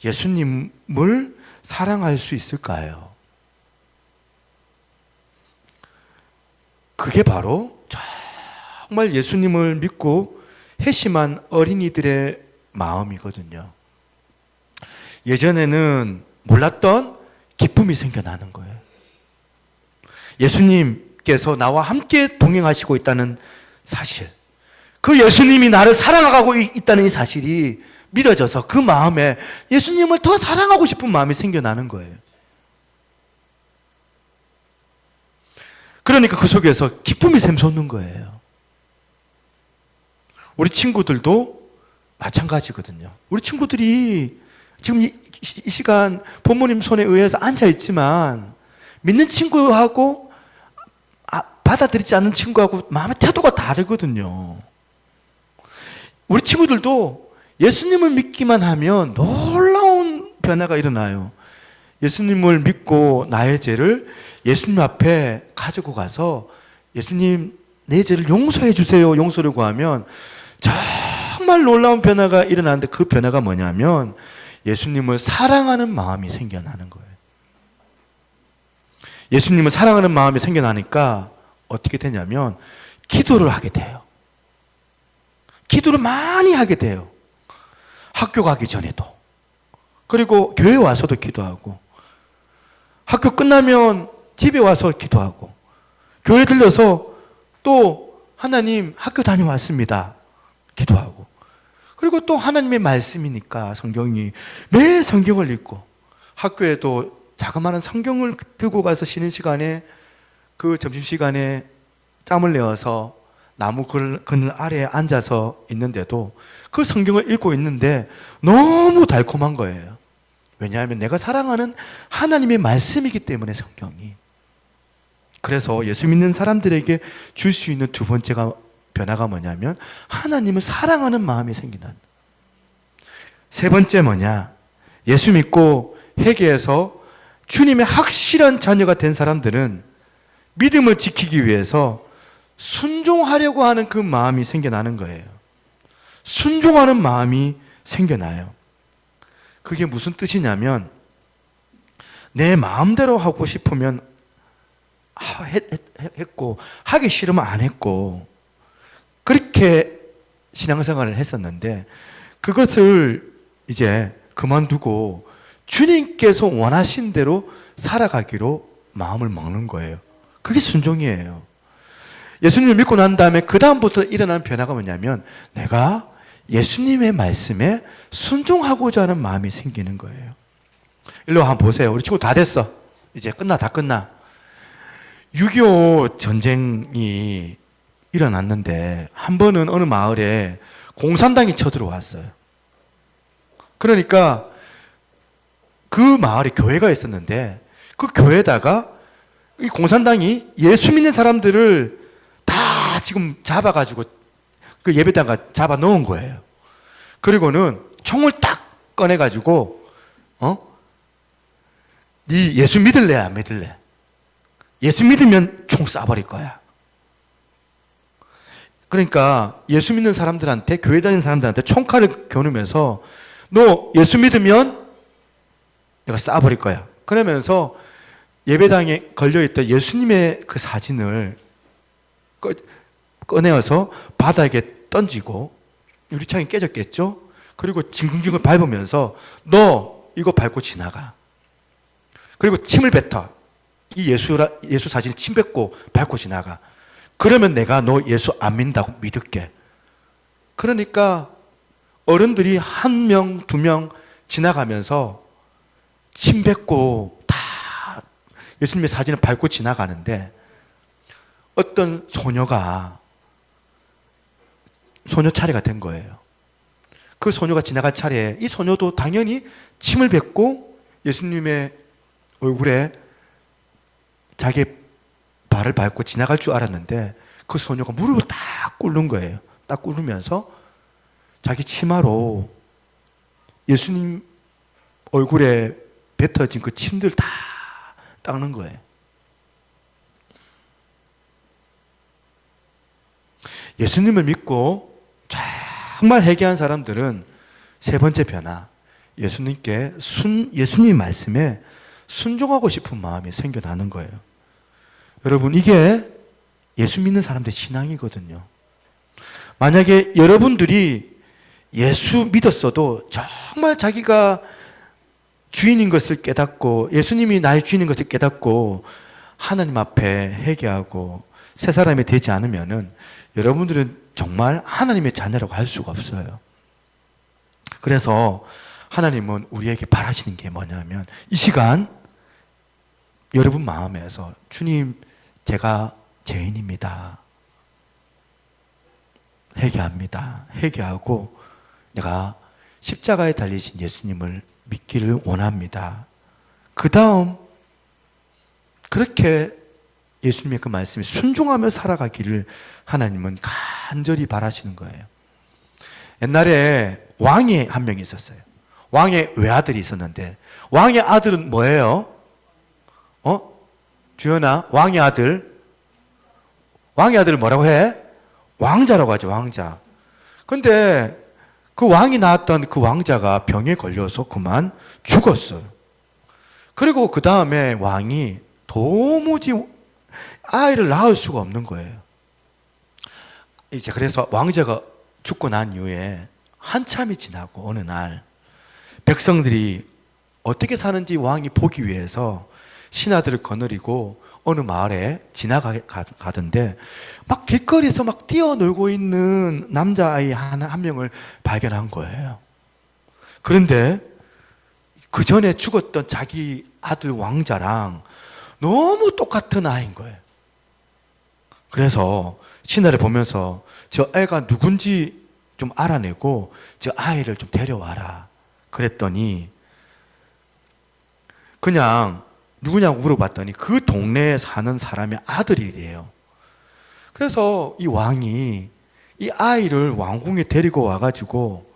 S1: 예수님을 사랑할 수 있을까요? 그게 바로 정말 예수님을 믿고 회심한 어린이들의 마음이거든요. 예전에는 몰랐던 기쁨이 생겨나는 거예요. 예수님께서 나와 함께 동행하시고 있다는 사실, 그 예수님이 나를 사랑하고 있다는 이 사실이 믿어져서 그 마음에 예수님을 더 사랑하고 싶은 마음이 생겨나는 거예요. 그러니까 그 속에서 기쁨이 샘솟는 거예요. 우리 친구들도 마찬가지거든요. 우리 친구들이 지금 이 시간 부모님 손에 의해서 앉아있지만 믿는 친구하고 받아들이지 않는 친구하고 마음의 태도가 다르거든요. 우리 친구들도 예수님을 믿기만 하면 놀라운 변화가 일어나요. 예수님을 믿고 나의 죄를 예수님 앞에 가지고 가서 예수님 내 죄를 용서해 주세요 용서를 구하면 정말 놀라운 변화가 일어나는데, 그 변화가 뭐냐면 예수님을 사랑하는 마음이 생겨나는 거예요. 예수님을 사랑하는 마음이 생겨나니까 어떻게 되냐면 기도를 하게 돼요. 기도를 많이 하게 돼요. 학교 가기 전에도, 그리고 교회 와서도 기도하고, 학교 끝나면 집에 와서 기도하고, 교회 들려서 또 하나님 학교 다녀왔습니다 기도하고, 그리고 또 하나님의 말씀이니까 성경이 매일 성경을 읽고, 학교에도 자그마한 성경을 들고 가서 쉬는 시간에, 그 점심시간에 짬을 내어서 나무 그늘 아래에 앉아서 있는데도 그 성경을 읽고 있는데 너무 달콤한 거예요. 왜냐하면 내가 사랑하는 하나님의 말씀이기 때문에, 성경이. 그래서 예수 믿는 사람들에게 줄 수 있는 두 번째가 변화가 뭐냐면 하나님을 사랑하는 마음이 생긴다. 세 번째 뭐냐? 예수 믿고 회개해서 주님의 확실한 자녀가 된 사람들은 믿음을 지키기 위해서 순종하려고 하는 그 마음이 생겨나는 거예요. 순종하는 마음이 생겨나요. 그게 무슨 뜻이냐면 내 마음대로 하고 싶으면 했고, 하기 싫으면 안 했고, 그렇게 신앙생활을 했었는데 그것을 이제 그만두고 주님께서 원하신 대로 살아가기로 마음을 먹는 거예요. 그게 순종이에요. 예수님을 믿고 난 다음에 그 다음부터 일어나는 변화가 뭐냐면 내가 예수님의 말씀에 순종하고자 하는 마음이 생기는 거예요. 일로 한번 보세요. 우리 친구 다 됐어. 이제 다 끝나. 6.25 전쟁이 일어났는데 한 번은 어느 마을에 공산당이 쳐들어왔어요. 그러니까 그 마을에 교회가 있었는데 그 교회에다가 이 공산당이 예수 믿는 사람들을 다 지금 잡아가지고 그 예배당가 잡아 넣은 거예요. 그리고는 총을 딱 꺼내가지고 네 예수 믿을래 안 믿을래? 예수 믿으면 총 쏴버릴 거야. 그러니까 예수 믿는 사람들한테, 교회 다니는 사람들한테 총칼을 겨누면서 너 예수 믿으면 내가 쏴버릴 거야. 그러면서 예배당에 걸려있던 예수님의 그 사진을 꺼내어서 바닥에 던지고, 유리창이 깨졌겠죠? 그리고 징징징을 밟으면서 너 이거 밟고 지나가. 그리고 침을 뱉어. 이 예수 사진에 침 뱉고 밟고 지나가. 그러면 내가 너 예수 안 믿는다고 믿을게. 그러니까 어른들이 한 명, 두 명 지나가면서 침 뱉고 다 예수님의 사진을 밟고 지나가는데 어떤 소녀 차례가 된 거예요. 그 소녀가 지나갈 차례에 이 소녀도 당연히 침을 뱉고 예수님의 얼굴에 자기 발을 밟고 지나갈 줄 알았는데 그 소녀가 무릎을 딱 꿇는 거예요. 딱 꿇으면서 자기 치마로 예수님 얼굴에 뱉어진 그 침들 다 닦는 거예요. 예수님을 믿고 정말 회개한 사람들은 세 번째 변화, 예수님 말씀에 순종하고 싶은 마음이 생겨나는 거예요. 여러분, 이게 예수 믿는 사람들의 신앙이거든요. 만약에 여러분들이 예수 믿었어도 정말 자기가 주인인 것을 깨닫고 예수님이 나의 주인인 것을 깨닫고 하나님 앞에 회개하고 새 사람이 되지 않으면은 여러분들은 정말 하나님의 자녀라고 할 수가 없어요. 그래서 하나님은 우리에게 바라시는 게 뭐냐면 이 시간 여러분 마음에서 주님, 제가 죄인입니다. 회개합니다. 회개하고 내가 십자가에 달리신 예수님을 믿기를 원합니다. 그 다음 그렇게 예수님의 그 말씀에 순종하며 살아가기를 하나님은 간절히 바라시는 거예요. 옛날에 왕이 한 명이 있었어요. 왕의 외아들이 있었는데 왕의 아들은 뭐예요? 주연아, 왕의 아들. 왕의 아들을 뭐라고 해? 왕자라고 하죠, 왕자. 근데 그 왕이 낳았던 그 왕자가 병에 걸려서 그만 죽었어요. 그리고 그 다음에 왕이 도무지 아이를 낳을 수가 없는 거예요. 이제 그래서 왕자가 죽고 난 이후에 한참이 지나고 어느 날 백성들이 어떻게 사는지 왕이 보기 위해서 신하들을 거느리고 어느 마을에 지나가던데 막 길거리에서 막 뛰어놀고 있는 남자아이 한 명을 발견한 거예요. 그런데 그 전에 죽었던 자기 아들 왕자랑 너무 똑같은 아이인 거예요. 그래서 신하를 보면서 저 애가 누군지 좀 알아내고 저 아이를 좀 데려와라 그랬더니 그냥 누구냐고 물어봤더니 그 동네에 사는 사람의 아들이래요. 그래서 이 왕이 이 아이를 왕궁에 데리고 와가지고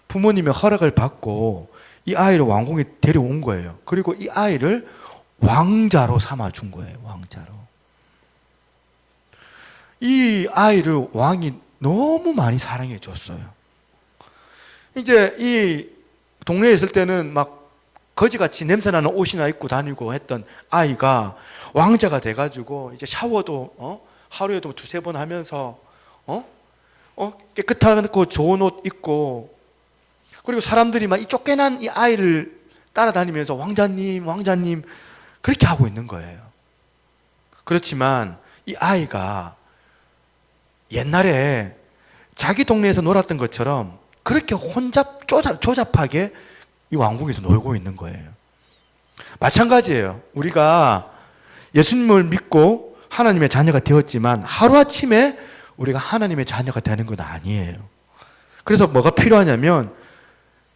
S1: 부모님의 허락을 받고 이 아이를 왕궁에 데려온 거예요. 그리고 이 아이를 왕자로 삼아준 거예요. 왕자로. 이 아이를 왕이 너무 많이 사랑해 줬어요. 이제 이 동네에 있을 때는 막 거지같이 냄새나는 옷이나 입고 다니고 했던 아이가 왕자가 돼가지고 이제 샤워도 하루에도 두세 번 하면서 깨끗하고 좋은 옷 입고 그리고 사람들이 막 이 쫓겨난 이 아이를 따라다니면서 왕자님, 왕자님 그렇게 하고 있는 거예요. 그렇지만 이 아이가 옛날에 자기 동네에서 놀았던 것처럼 그렇게 혼자 조잡하게 이 왕궁에서 놀고 있는 거예요. 마찬가지예요. 우리가 예수님을 믿고 하나님의 자녀가 되었지만 하루아침에 우리가 하나님의 자녀가 되는 건 아니에요. 그래서 뭐가 필요하냐면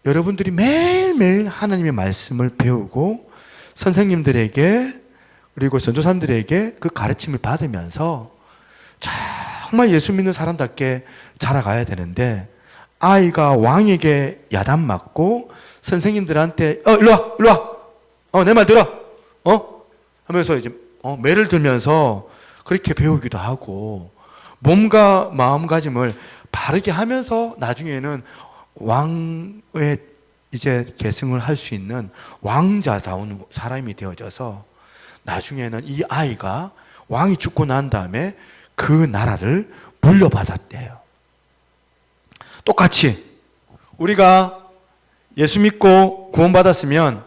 S1: 여러분들이 매일매일 하나님의 말씀을 배우고 선생님들에게 그리고 전도사님들에게 그 가르침을 받으면서 정말 예수 믿는 사람답게 자라가야 되는데 아이가 왕에게 야단 맞고 선생님들한테 일로 와 내 말 들어 하면서 이제 매를 들면서 그렇게 배우기도 하고 몸과 마음가짐을 바르게 하면서 나중에는 왕의 이제 계승을 할 수 있는 왕자다운 사람이 되어져서 나중에는 이 아이가 왕이 죽고 난 다음에 그 나라를 물려받았대요. 똑같이 우리가 예수 믿고 구원받았으면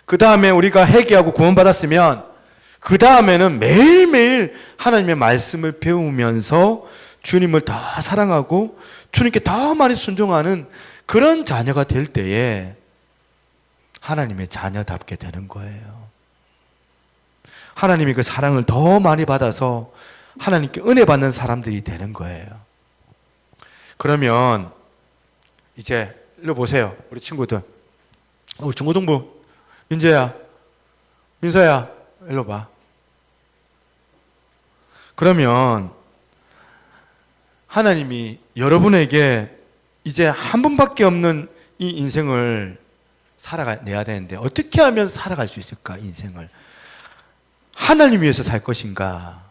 S1: 그 다음에 우리가 회개하고 구원받았으면 그 다음에는 매일매일 하나님의 말씀을 배우면서 주님을 더 사랑하고 주님께 더 많이 순종하는 그런 자녀가 될 때에 하나님의 자녀답게 되는 거예요. 하나님이 그 사랑을 더 많이 받아서 하나님께 은혜 받는 사람들이 되는 거예요. 그러면 이제 일로 보세요. 우리 친구들. 중고등부 민재야, 민서야 일로 봐. 그러면 하나님이 여러분에게 이제 한 번밖에 없는 이 인생을 살아내야 되는데 어떻게 하면 살아갈 수 있을까? 인생을 하나님 위해서 살 것인가?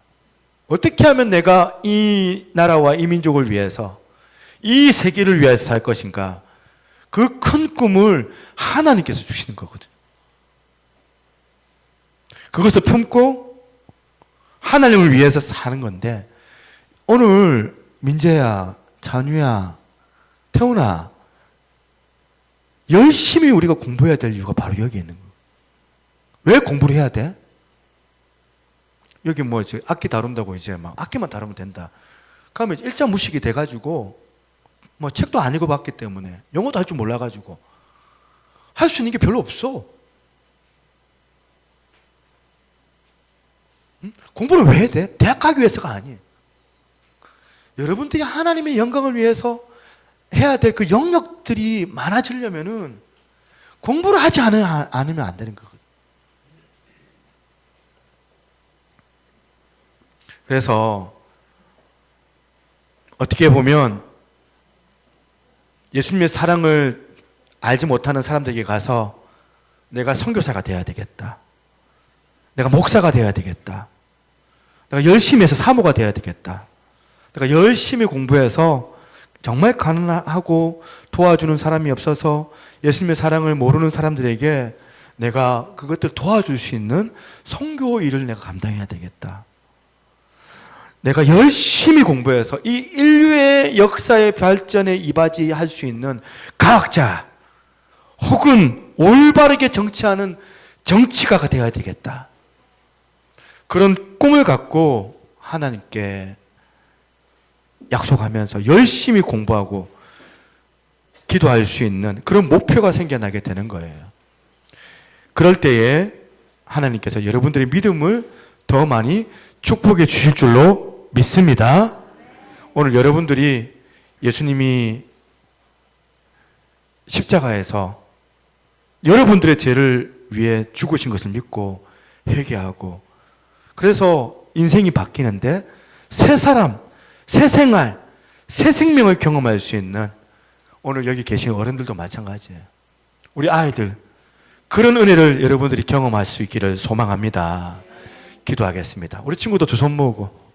S1: 어떻게 하면 내가 이 나라와 이 민족을 위해서 이 세계를 위해서 살 것인가? 그 큰 꿈을 하나님께서 주시는 거거든요. 그것을 품고 하나님을 위해서 사는 건데, 오늘 민재야, 찬우야, 태훈아, 열심히 우리가 공부해야 될 이유가 바로 여기 있는 거예요. 왜 공부를 해야 돼? 여기 뭐 이제 악기 다룬다고 이제 막 악기만 다루면 된다. 그러면 이제 일자 무식이 돼가지고 뭐 책도 안 읽어봤기 때문에 영어도 할 줄 몰라가지고 할 수 있는 게 별로 없어. 응? 공부를 왜 해야 돼? 대학 가기 위해서가 아니에요. 여러분들이 하나님의 영광을 위해서 해야 될 그 영역들이 많아지려면은 공부를 하지 않으면 안 되는 거거든요. 그래서 어떻게 보면 예수님의 사랑을 알지 못하는 사람들에게 가서 내가 선교사가 되어야 되겠다. 내가 목사가 되어야 되겠다. 내가 열심히 해서 사모가 되어야 되겠다. 내가 열심히 공부해서 정말 가난하고 도와주는 사람이 없어서 예수님의 사랑을 모르는 사람들에게 내가 그것들 도와줄 수 있는 선교 일을 내가 감당해야 되겠다. 내가 열심히 공부해서 이 인류의 역사의 발전에 이바지할 수 있는 과학자 혹은 올바르게 정치하는 정치가가 되어야 되겠다. 그런 꿈을 갖고 하나님께 약속하면서 열심히 공부하고 기도할 수 있는 그런 목표가 생겨나게 되는 거예요. 그럴 때에 하나님께서 여러분들의 믿음을 더 많이 축복해 주실 줄로 믿습니다. 오늘 여러분들이 예수님이 십자가에서 여러분들의 죄를 위해 죽으신 것을 믿고 회개하고 그래서 인생이 바뀌는데 새 사람, 새 생활, 새 생명을 경험할 수 있는 오늘 여기 계신 어른들도 마찬가지예요. 우리 아이들 그런 은혜를 여러분들이 경험할 수 있기를 소망합니다. 기도하겠습니다. 우리 친구도 두 손 모으고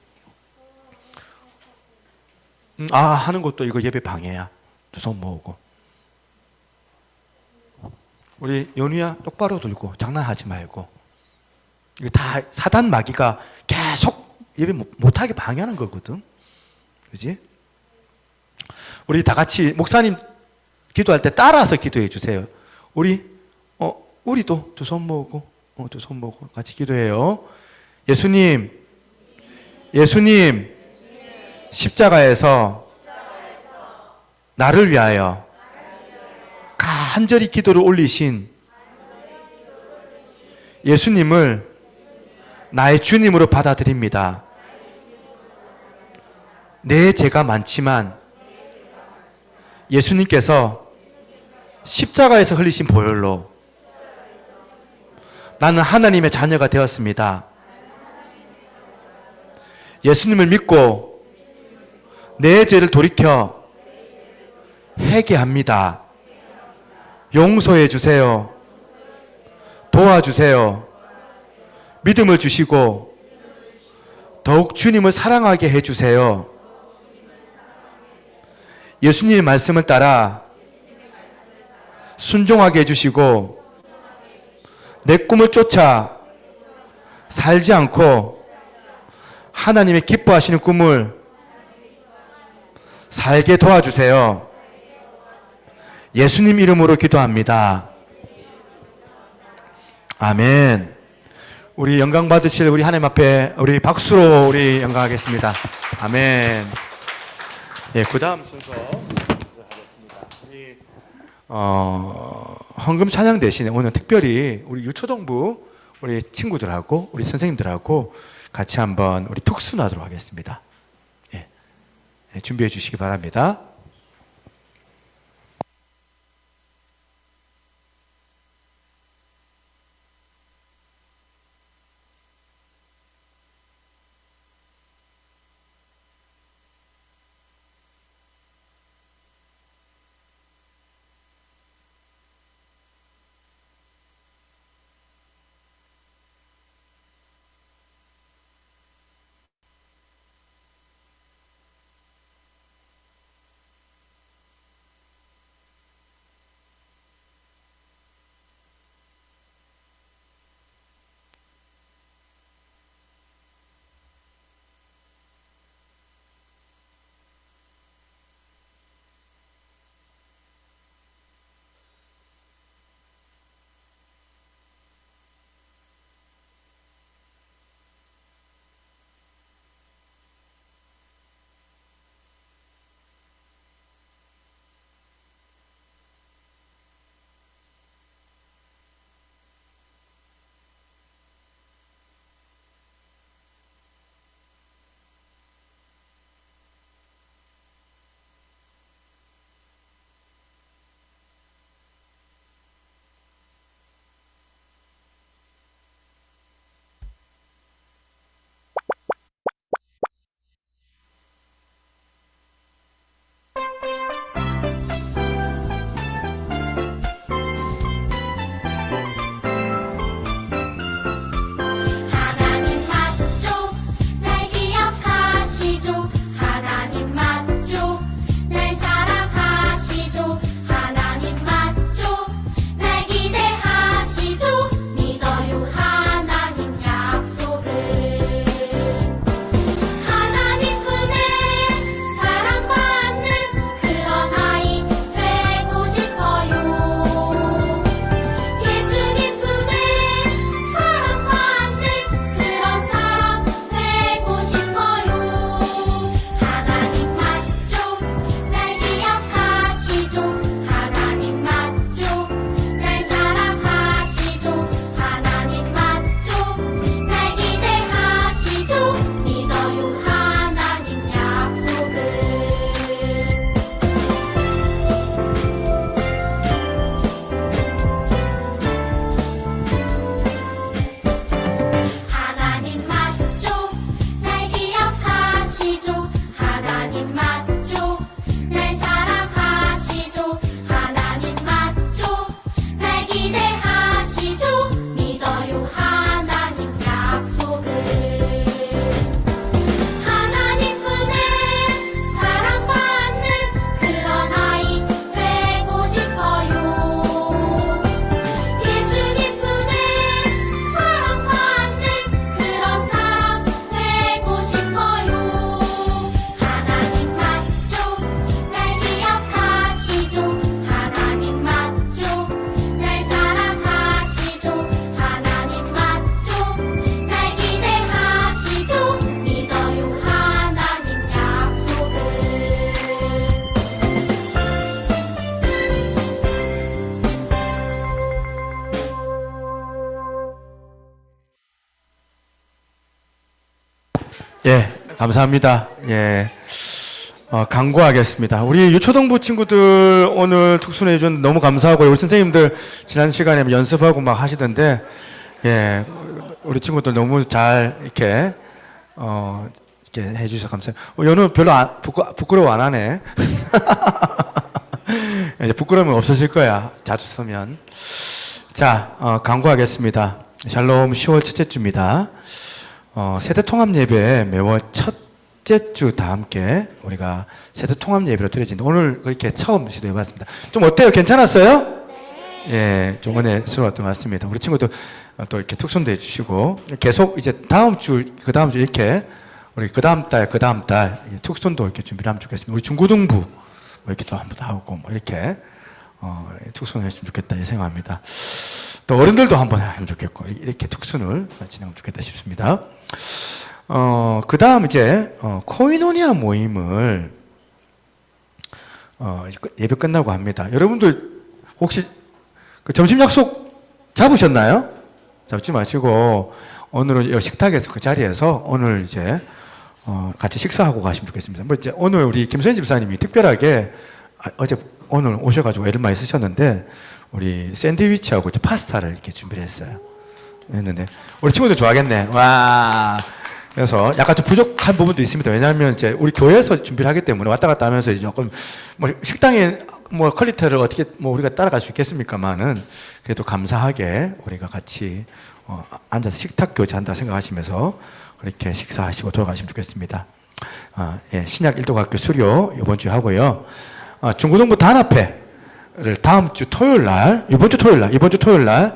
S1: 하는 것도 이거 예배 방해야. 두 손 모으고 우리 연우야 똑바로 들고 장난하지 말고 이거 다 사단 마귀가 계속 예배 못하게 방해하는 거거든. 그지? 우리 다 같이 목사님 기도할 때 따라서 기도해 주세요. 우리도 두 손 모으고 두 손 모으고 같이 기도해요. 예수님 십자가에서 나를 위하여 간절히 기도를 올리신 예수님을 나의 주님으로 받아들입니다. 내 죄가 많지만 예수님께서 십자가에서 흘리신 보혈로 나는 하나님의 자녀가 되었습니다. 예수님을 믿고 내 죄를 돌이켜 회개합니다. 용서해 주세요. 도와주세요. 믿음을 주시고 더욱 주님을 사랑하게 해주세요. 예수님의 말씀을 따라 순종하게 해주시고 내 꿈을 쫓아 살지 않고 하나님의 기뻐하시는 꿈을 살게 도와주세요. 예수님 이름으로 기도합니다. 아멘. 우리 영광 받으실 우리 하나님 앞에 우리 박수로 우리 영광하겠습니다. 아멘. 예, 그 다음 순서 하겠습니다. 우리 헌금 찬양 대신에 오늘 특별히 우리 유초동부 우리 친구들하고 우리 선생님들하고 같이 한번 우리 특수나도록 하겠습니다. 예, 준비해 주시기 바랍니다. 예, 감사합니다. 예. 강구하겠습니다. 우리 유초등부 친구들 오늘 특수내 해준 너무 감사하고요. 우리 선생님들 지난 시간에 연습하고 막 하시던데, 예, 우리 친구들 너무 잘 이렇게 이렇게 해주셔서 감사해요. 연우 별로 부끄러워 안 하네. 이제 부끄러움은 없어질 거야. 자주 쓰면. 자, 강구하겠습니다. 샬롬 10월 첫째 주입니다. 세대 통합 예배 매월 첫째 주 다 함께 우리가 세대 통합 예배로 드려진다. 오늘 그렇게 처음 시도해봤습니다. 좀 어때요? 괜찮았어요? 예, 좀 은혜스러웠던 것 같습니다. 우리 친구도 또 이렇게 특선도 해주시고 계속 이제 다음 주, 그 다음 주 이렇게 우리 그 다음 달 특선도 이렇게 준비를 하면 좋겠습니다. 우리 중고등부 뭐 이렇게 또 한번 하고 뭐 이렇게 특선을 했으면 좋겠다 이 생각합니다. 또 어른들도 한번 하면 좋겠고 이렇게 특선을 진행하면 좋겠다 싶습니다. 그 다음 이제 코이노니아 모임을 예배 끝나고 합니다. 여러분들 혹시 그 점심 약속 잡으셨나요? 잡지 마시고 오늘은 식탁에서 그 자리에서 오늘 이제 같이 식사하고 가시면 좋겠습니다. 뭐 이제 오늘 우리 김선희 집사님이 특별하게 오늘 오셔가지고 애를 많이 쓰셨는데 우리 샌드위치하고 이제 파스타를 이렇게 준비를 했는데 우리 친구들 좋아하겠네. 와. 그래서 약간 좀 부족한 부분도 있습니다. 왜냐하면 이제 우리 교회에서 준비를 하기 때문에 왔다 갔다 하면서 이제 조금 뭐 식당의 뭐 퀄리티를 어떻게 뭐 우리가 따라갈 수 있겠습니까만은 그래도 감사하게 우리가 같이 앉아서 식탁 교제한다 생각하시면서 그렇게 식사하시고 돌아가시면 좋겠습니다. 예, 신약 일도학교 수료 이번 주에 하고요. 중고등부 단합회를 다음 주 토요일 날, 이번 주 토요일 날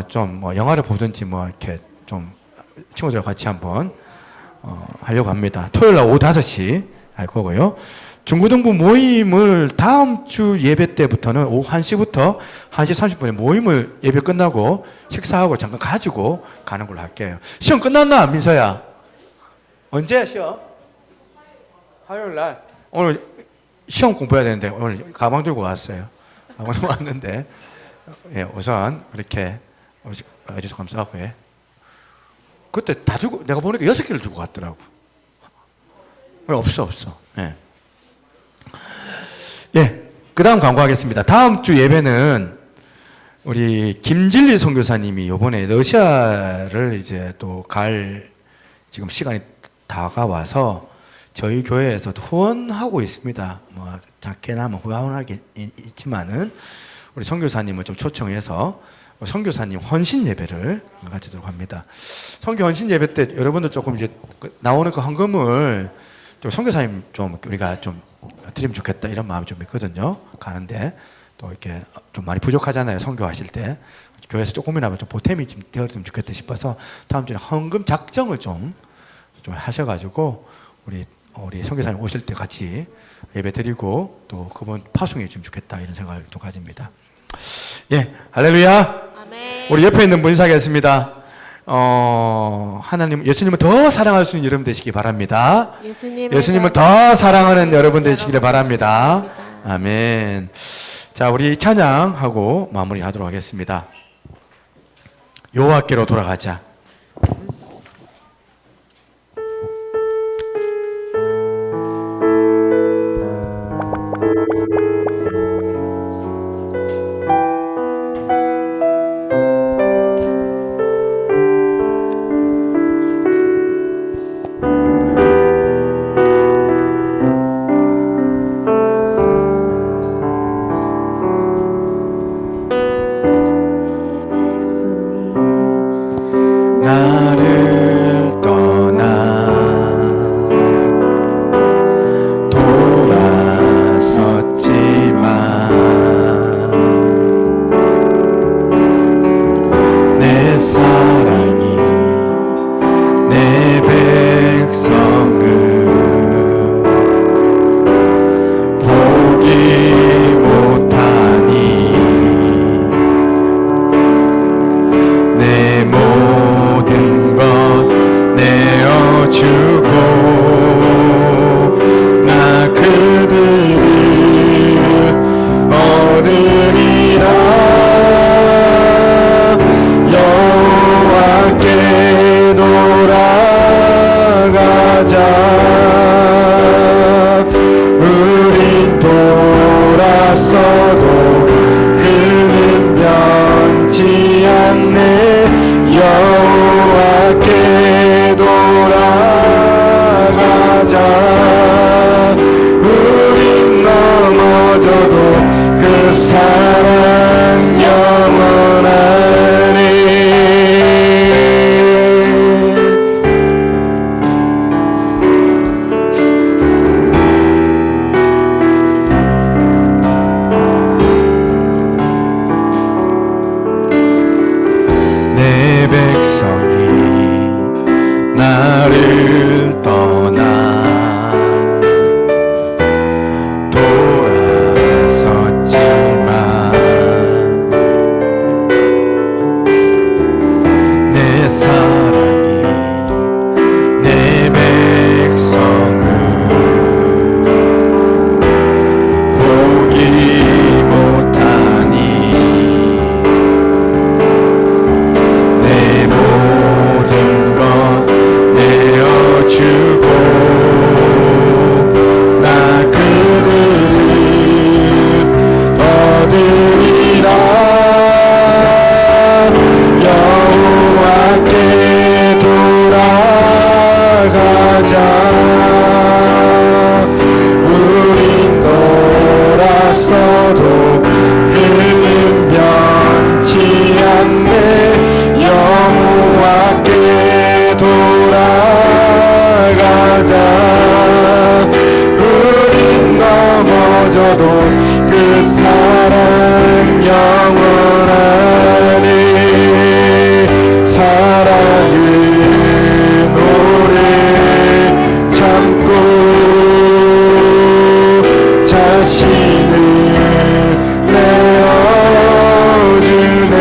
S1: 좀 뭐 영화를 보든지 뭐 이렇게 좀 친구들과 같이 한번 하려고 합니다. 토요일 날 오후 5시 할 거고요. 중고등부 모임을 다음 주 예배 때부터는 오후 1시부터 1시 30분에 모임을 예배 끝나고 식사하고 잠깐 가지고 가는 걸로 할게요. 시험 끝났나, 민서야? 언제 시험? 화요일 날. 오늘 시험 공부해야 되는데 오늘 가방 들고 왔어요. 가방 들고 왔는데 예, 우선 그렇게 해주셔서 감사하고 예. 그때 다 들고 내가 보니까 6개를 들고 갔더라고. 없어. 예. 예, 그 다음 광고하겠습니다. 다음 주 예배는 우리 김진리 선교사님이 이번에 러시아를 이제 또 갈 지금 시간이 다가와서 저희 교회에서 후원하고 있습니다. 뭐 작게나마 후원하긴 있지만은 우리 선교사님을 좀 초청해서 선교사님 헌신 예배를 가지도록 합니다. 선교 헌신 예배 때 여러분들 조금 이제 나오는 그 헌금을 좀 선교사님 좀 우리가 좀 드리면 좋겠다 이런 마음이 좀 있거든요. 가는데 또 이렇게 좀 많이 부족하잖아요. 선교하실 때 교회에서 조금이나마 좀 보탬이 좀 되었으면 좋겠다 싶어서 다음 주에 헌금 작정을 좀 하셔가지고 우리 선교사님 오실 때 같이 예배 드리고 또 그분 파송해 주면 좋겠다 이런 생각을 좀 가집니다. 예, 할렐루야.
S4: 아멘.
S1: 우리 옆에 있는 분 인사하겠습니다. 하나님, 예수님을 더 사랑할 수 있는 여러분 되시기 바랍니다. 예수님을 더 사랑하는 여러분 되시기를 바랍니다. 아멘. 자, 우리 찬양하고 마무리하도록 하겠습니다. 여호와께로 돌아가자. 백성이 나를 떠나 돌아섰지만 내 사랑이 내 백성을 보기 못하니 내 모든 것 내어주고 나 그들을 얻으리라. 여호와께 돌아가자. 우린 돌았어도 그는 변치 않네. 여호와께 돌아가자. 우린 넘어져도 그 사랑 영원하니. 사랑은 오래 참고 자신을 내어주네.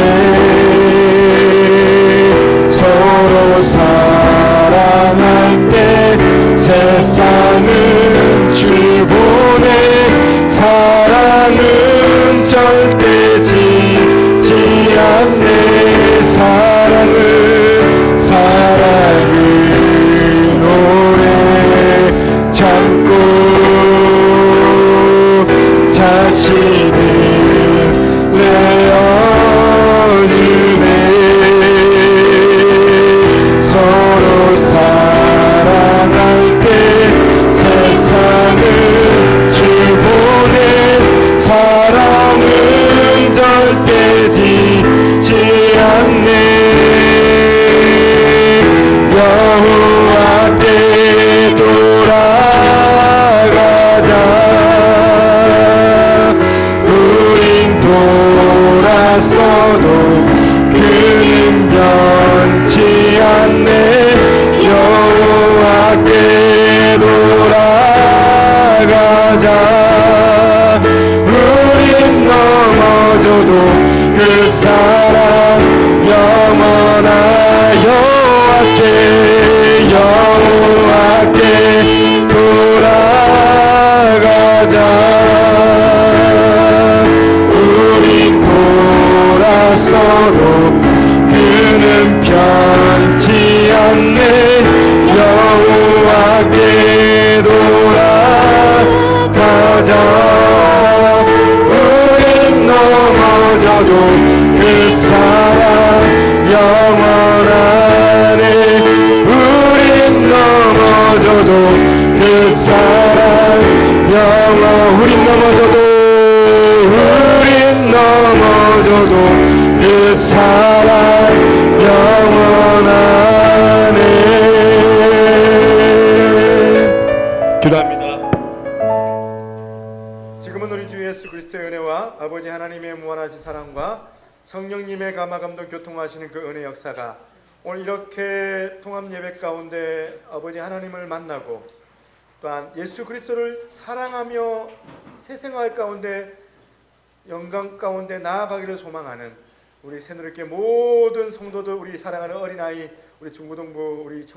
S1: 서로 사랑할 때 세상은 주보네. 사랑은 절대 지지 않네. 사랑은 오래 참고 자신을 내어주네. 서로 사랑할 때 세상은 주보네. 사랑은 절대 지지 않네. 여호와께 돌아가자. 우린 돌았어도 그는 변치 않네. 여호와께 돌아가자. 우린 넘어져도 그 사랑 영원하여. 여호와께 돌아가자. 우린 돌았어도 그는 변치 않네. 여호와께 돌아가자. 우린 넘어져도 그 사랑 영원하네. 우린 넘어져도 그 사랑 우린 넘어져도 그 사랑 영원하네. 기도합니다. 지금은 우리 주 예수 그리스도의 은혜와 아버지 하나님의 무한하신 사랑과 성령님의 감화감동 교통하시는 그 은혜 역사가 오늘 이렇게 통합 예배 가운데 아버지 하나님을 만나고 또한 예수 그리스도를 사랑하며 새 생활 가운데 영광 가운데 나아가기를 소망하는 우리 새누리교회 모든 성도들, 우리 사랑하는 어린아이, 우리 중고등부, 우리